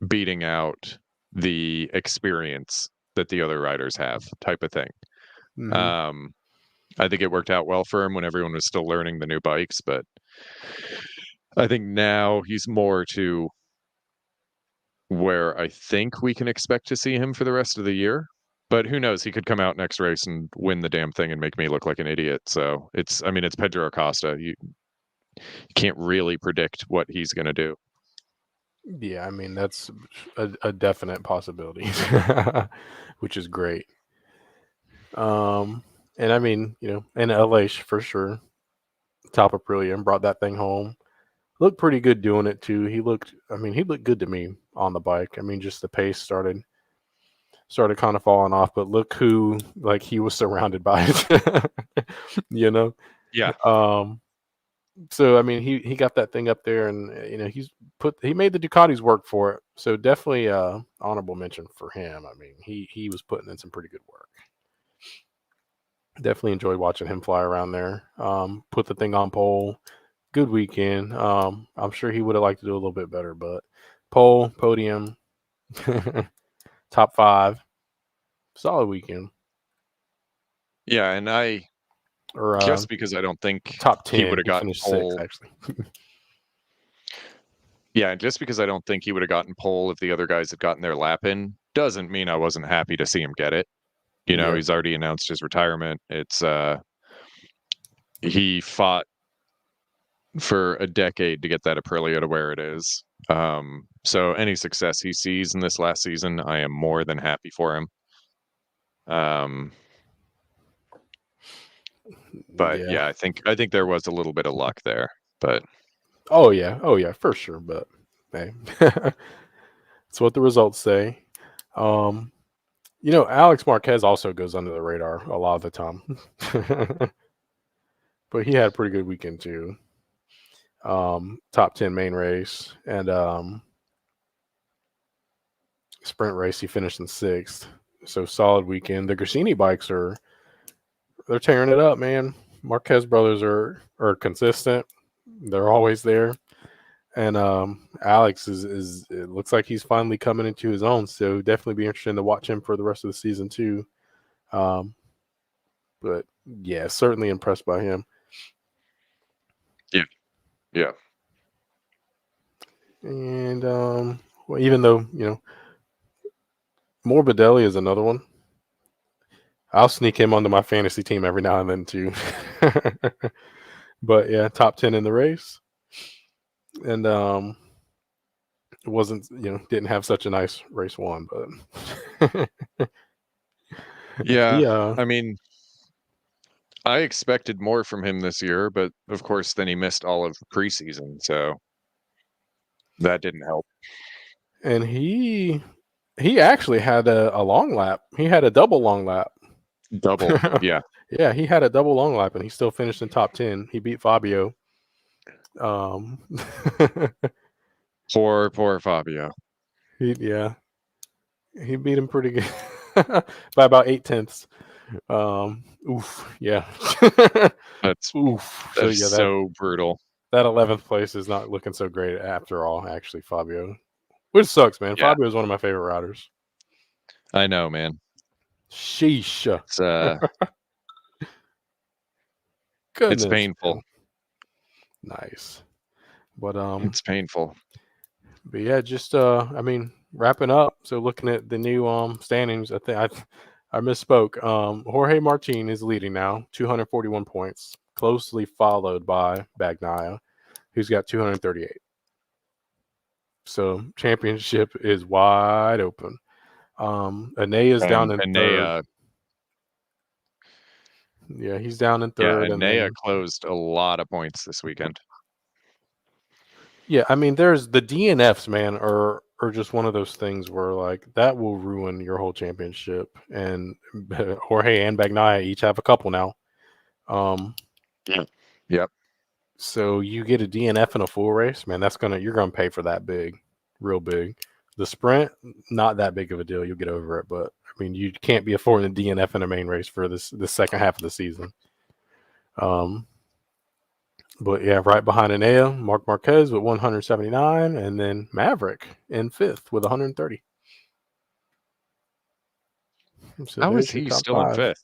beating out the experience that the other riders have, type of thing. Hmm. Um, I think it worked out well for him when everyone was still learning the new bikes, but I think now he's more to where I think we can expect to see him for the rest of the year. But who knows? He could come out next race and win the damn thing and make me look like an idiot. So I mean, it's Pedro Acosta. You can't really predict what he's going to do. Yeah, I mean that's a definite possibility, which is great. And I mean, and LA for sure, top of Aprilia brought that thing home. Looked pretty good doing it too. He looked good to me on the bike. I mean, just the pace started kind of falling off, but look who like he was surrounded by it, you know. Yeah. Um, so I mean, he got that thing up there, and he made the Ducatis work for it. So definitely honorable mention for him. I mean, he was putting in some pretty good work. Definitely enjoyed watching him fly around there. Put the thing on pole. Good weekend. I'm sure he would have liked to do a little bit better, but pole, podium, top 5, solid weekend. Yeah. And Or just because I don't think top he would 10. have He gotten finished 6th, pole. actually. Yeah. Just because I don't think he would have gotten pole if the other guys had gotten their lap in doesn't mean I wasn't happy to see him get it. Yeah. He's already announced his retirement. He fought for a decade to get that Aprilia to where it is. So any success he sees in this last season, I am more than happy for him. But Yeah. yeah, I think there was a little bit of luck there. But Oh, yeah. Oh, yeah, for sure. But, hey, that's what the results say. Um, Alex Marquez also goes under the radar a lot of the time. But he had a pretty good weekend, too. Top 10 main race. And sprint race, he finished in 6th. So solid weekend. The Grassini bikes they're tearing it up, man. Marquez brothers are consistent. They're always there. And Alex is it looks like he's finally coming into his own. So definitely be interesting to watch him for the rest of the season too. Um, but yeah, certainly impressed by him. yeah, yeah, And well, even though Morbidelli is another one, I'll sneak him onto my fantasy team every now and then too. But yeah, top 10 in the race, and it wasn't didn't have such a nice race one, but yeah. he I mean, I expected more from him this year, but of course, then he missed all of preseason, so that didn't help. and he actually had a long lap. He had a double long lap. Double, yeah. Yeah, he had a double long lap, and he still finished in top 10. He beat Fabio. Um, Poor Fabio. yeah, he beat him pretty good by about 8 tenths. Oof, yeah. That's Oof. So that's yeah, that so brutal. that 11th place is not looking so great after all. Actually, Fabio, which sucks, man. Yeah, Fabio is one of my favorite riders. I know, man. Sheesh. It's it's Goodness, man. painful. Nice. But It's painful. yeah, just I mean, wrapping up. So looking at the new standings, I misspoke. Jorge Martin is leading now, 241 points, closely followed by Bagnaia, who's got 238. So championship is wide open. Anea's down in And third. Nea, Yeah, he's down in yeah, third, and and Nea then closed a lot of points this weekend. yeah, I mean, there's the DNFs, man, are just one of those things where like that will ruin your whole championship. And Jorge and Bagnaia each have a couple now. Yeah. Yep. So you get a DNF in a full race, man. You're gonna pay for that big, real big. The sprint, not that big of a deal. You'll get over it, but I mean, you can't be affording a DNF in a main race for the second half of the season. But yeah, right behind Enea, Mark Marquez with 179, and then Maverick in fifth with 130. So How is there's your he top still in five. fifth?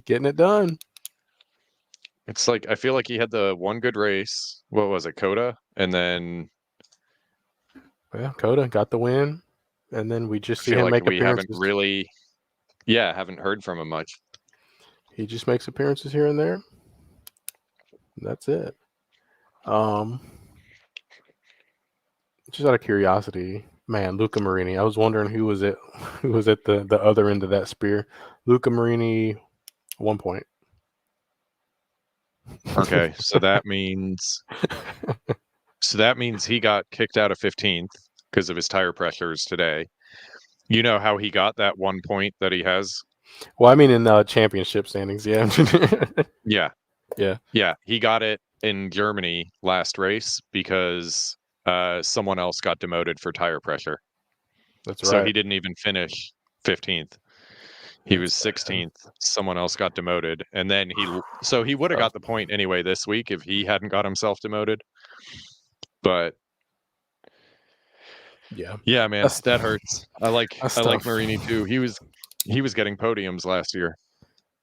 Getting it done. It's like I feel like he had the one good race. What was it, Coda? And then Yeah, Coda got the win, and then we I just see feel him like make we haven't appearances. really, haven't heard from him much. He just makes appearances here and there. That's it. Um, just out of curiosity, man, Luca Marini. I was wondering who was it, who was at the other end of that spear. Luca Marini, 1 point. Okay, so that means he got kicked out of 15th because of his tire pressures today. You know how he got that 1 point that he has? Well, I mean in championship standings, yeah. Yeah. Yeah, Yeah, he got it in Germany last race because someone else got demoted for tire pressure. that's So right. he didn't even finish 15th. He That's was bad. 16th. Someone else got demoted, and then he would have Oh, got the point anyway this week if he hadn't got himself demoted. But yeah, yeah, man, that's that hurts. that's I like tough. Marini too. He was getting podiums last year.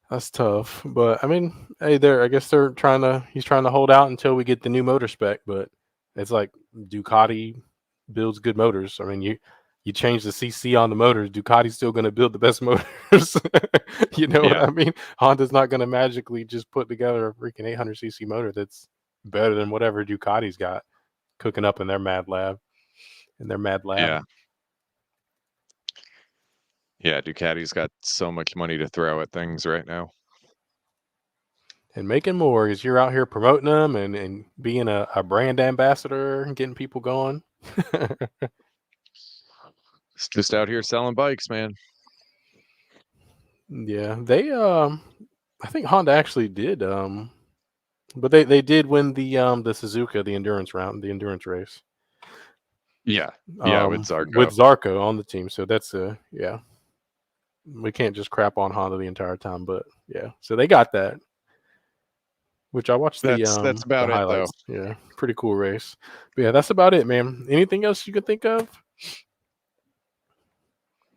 That's tough. But I mean, hey, there. I guess they're trying to. He's trying to hold out until we get the new motor spec. But it's like Ducati builds good motors. I mean, you change the CC on the motors, Ducati's still going to build the best motors. You know what Yeah, I mean? Honda's not going to magically just put together a freaking 800cc motor that's better than whatever Ducati's got cooking up in their mad lab. In their mad lab. yeah, yeah. Ducati's got so much money to throw at things right now. And making more because you're out here promoting them and being a brand ambassador and getting people going. It's just out here selling bikes, man. Yeah, they I think Honda actually did but they did win the Suzuka, the endurance round, the endurance race. Yeah, yeah, with With Zarco. Zarco on the team. So that's yeah. We can't just crap on Honda the entire time, but yeah. So they got that. Which I watched That's the about it though. highlights. Yeah, pretty cool race. But yeah, that's about it, man. Anything else you can think of?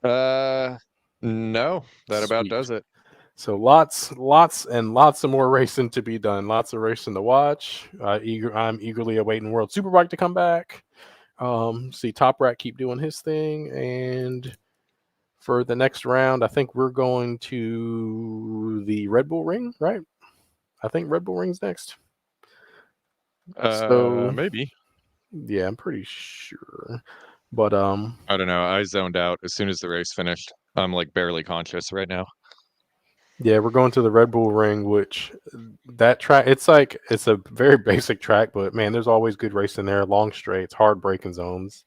Uh, no, that about Sweet. does it. So lots, and lots of more racing to be done. Lots of racing to watch. I'm eagerly awaiting World Superbike to come back. See Top Rat keep doing his thing, and for the next round, I think we're going to the Red Bull Ring, right? I think Red Bull Ring's next. So Maybe. yeah, I'm pretty sure. But I don't know. I zoned out as soon as the race finished. I'm like barely conscious right now. yeah, we're going to the Red Bull Ring, which that track, it's a very basic track, but man, there's always good racing there, long straights, hard braking zones.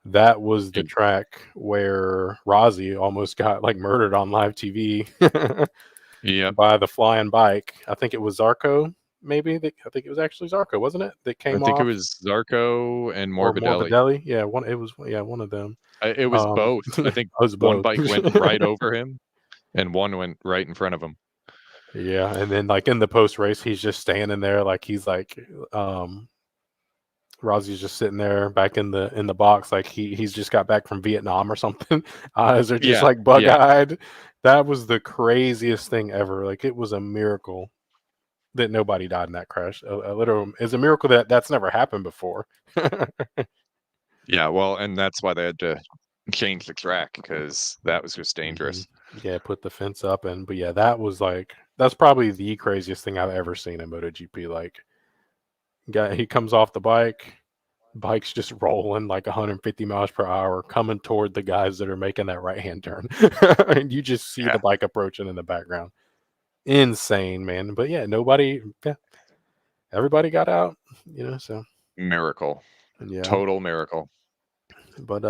That was the It, track where Rozzy almost got like murdered on live TV yep. by the flying bike. I think it was Zarco, maybe. I think it was actually Zarco, wasn't it? That I came think it off, was Zarco and or Morbidelli. Morbidelli. Yeah, one. It was one of them. It was both. I It think was one both. bike went right over him and one went right in front of him. Yeah, and then like in the post race, he's just standing there, like he's like, Rozzy's just sitting there back in the box, like he's just got back from Vietnam or something. Eyes are just Yeah. like bug Yeah. eyed. That was the craziest thing ever. Like it was a miracle that nobody died in that crash. A literal, it's a miracle that that's never happened before. Yeah. Well, and that's why they had to change the track because that was just dangerous. Yeah, put the fence up, but yeah, that's probably the craziest thing I've ever seen in MotoGP. Like, he comes off the bike's just rolling like 150 miles per hour, coming toward the guys that are making that right hand turn, and you just see Yeah. the bike approaching in the background. Insane, man. But yeah, everybody got out, So Miracle. yeah. Total miracle. But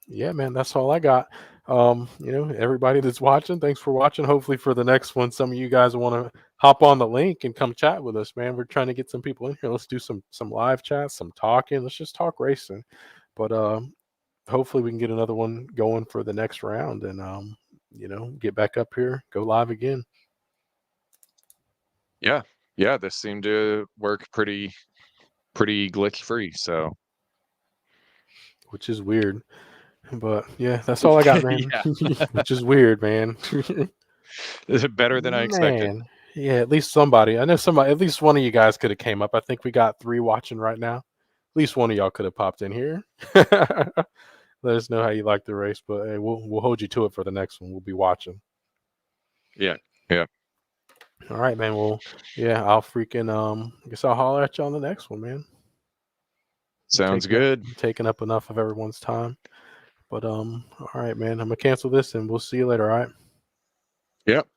yeah, man, that's all I got. Everybody that's watching, thanks for watching. Hopefully for the next one, some of you guys want to hop on the link and come chat with us, man. We're trying to get some people in here. Let's do some live chats, some talking. Let's just talk racing. But hopefully we can get another one going for the next round and get back up here, go live again. Yeah. Yeah, this seemed to work pretty glitch free, so Which is weird. But yeah, that's all I got, man. Which is weird, man. Is it better than I expected? Man, yeah, at least somebody. I know somebody. At least one of you guys could have came up. I think we got 3 watching right now. At least one of y'all could have popped in here. Let us know how you like the race, but hey, we'll hold you to it for the next one. We'll be watching. Yeah. Yeah. All right, man. Well, yeah, I'll freaking I guess I'll holler at you on the next one, man. Sounds good. Taking up enough of everyone's time. But all right, man. I'm gonna cancel this and we'll see you later, all right? Yep.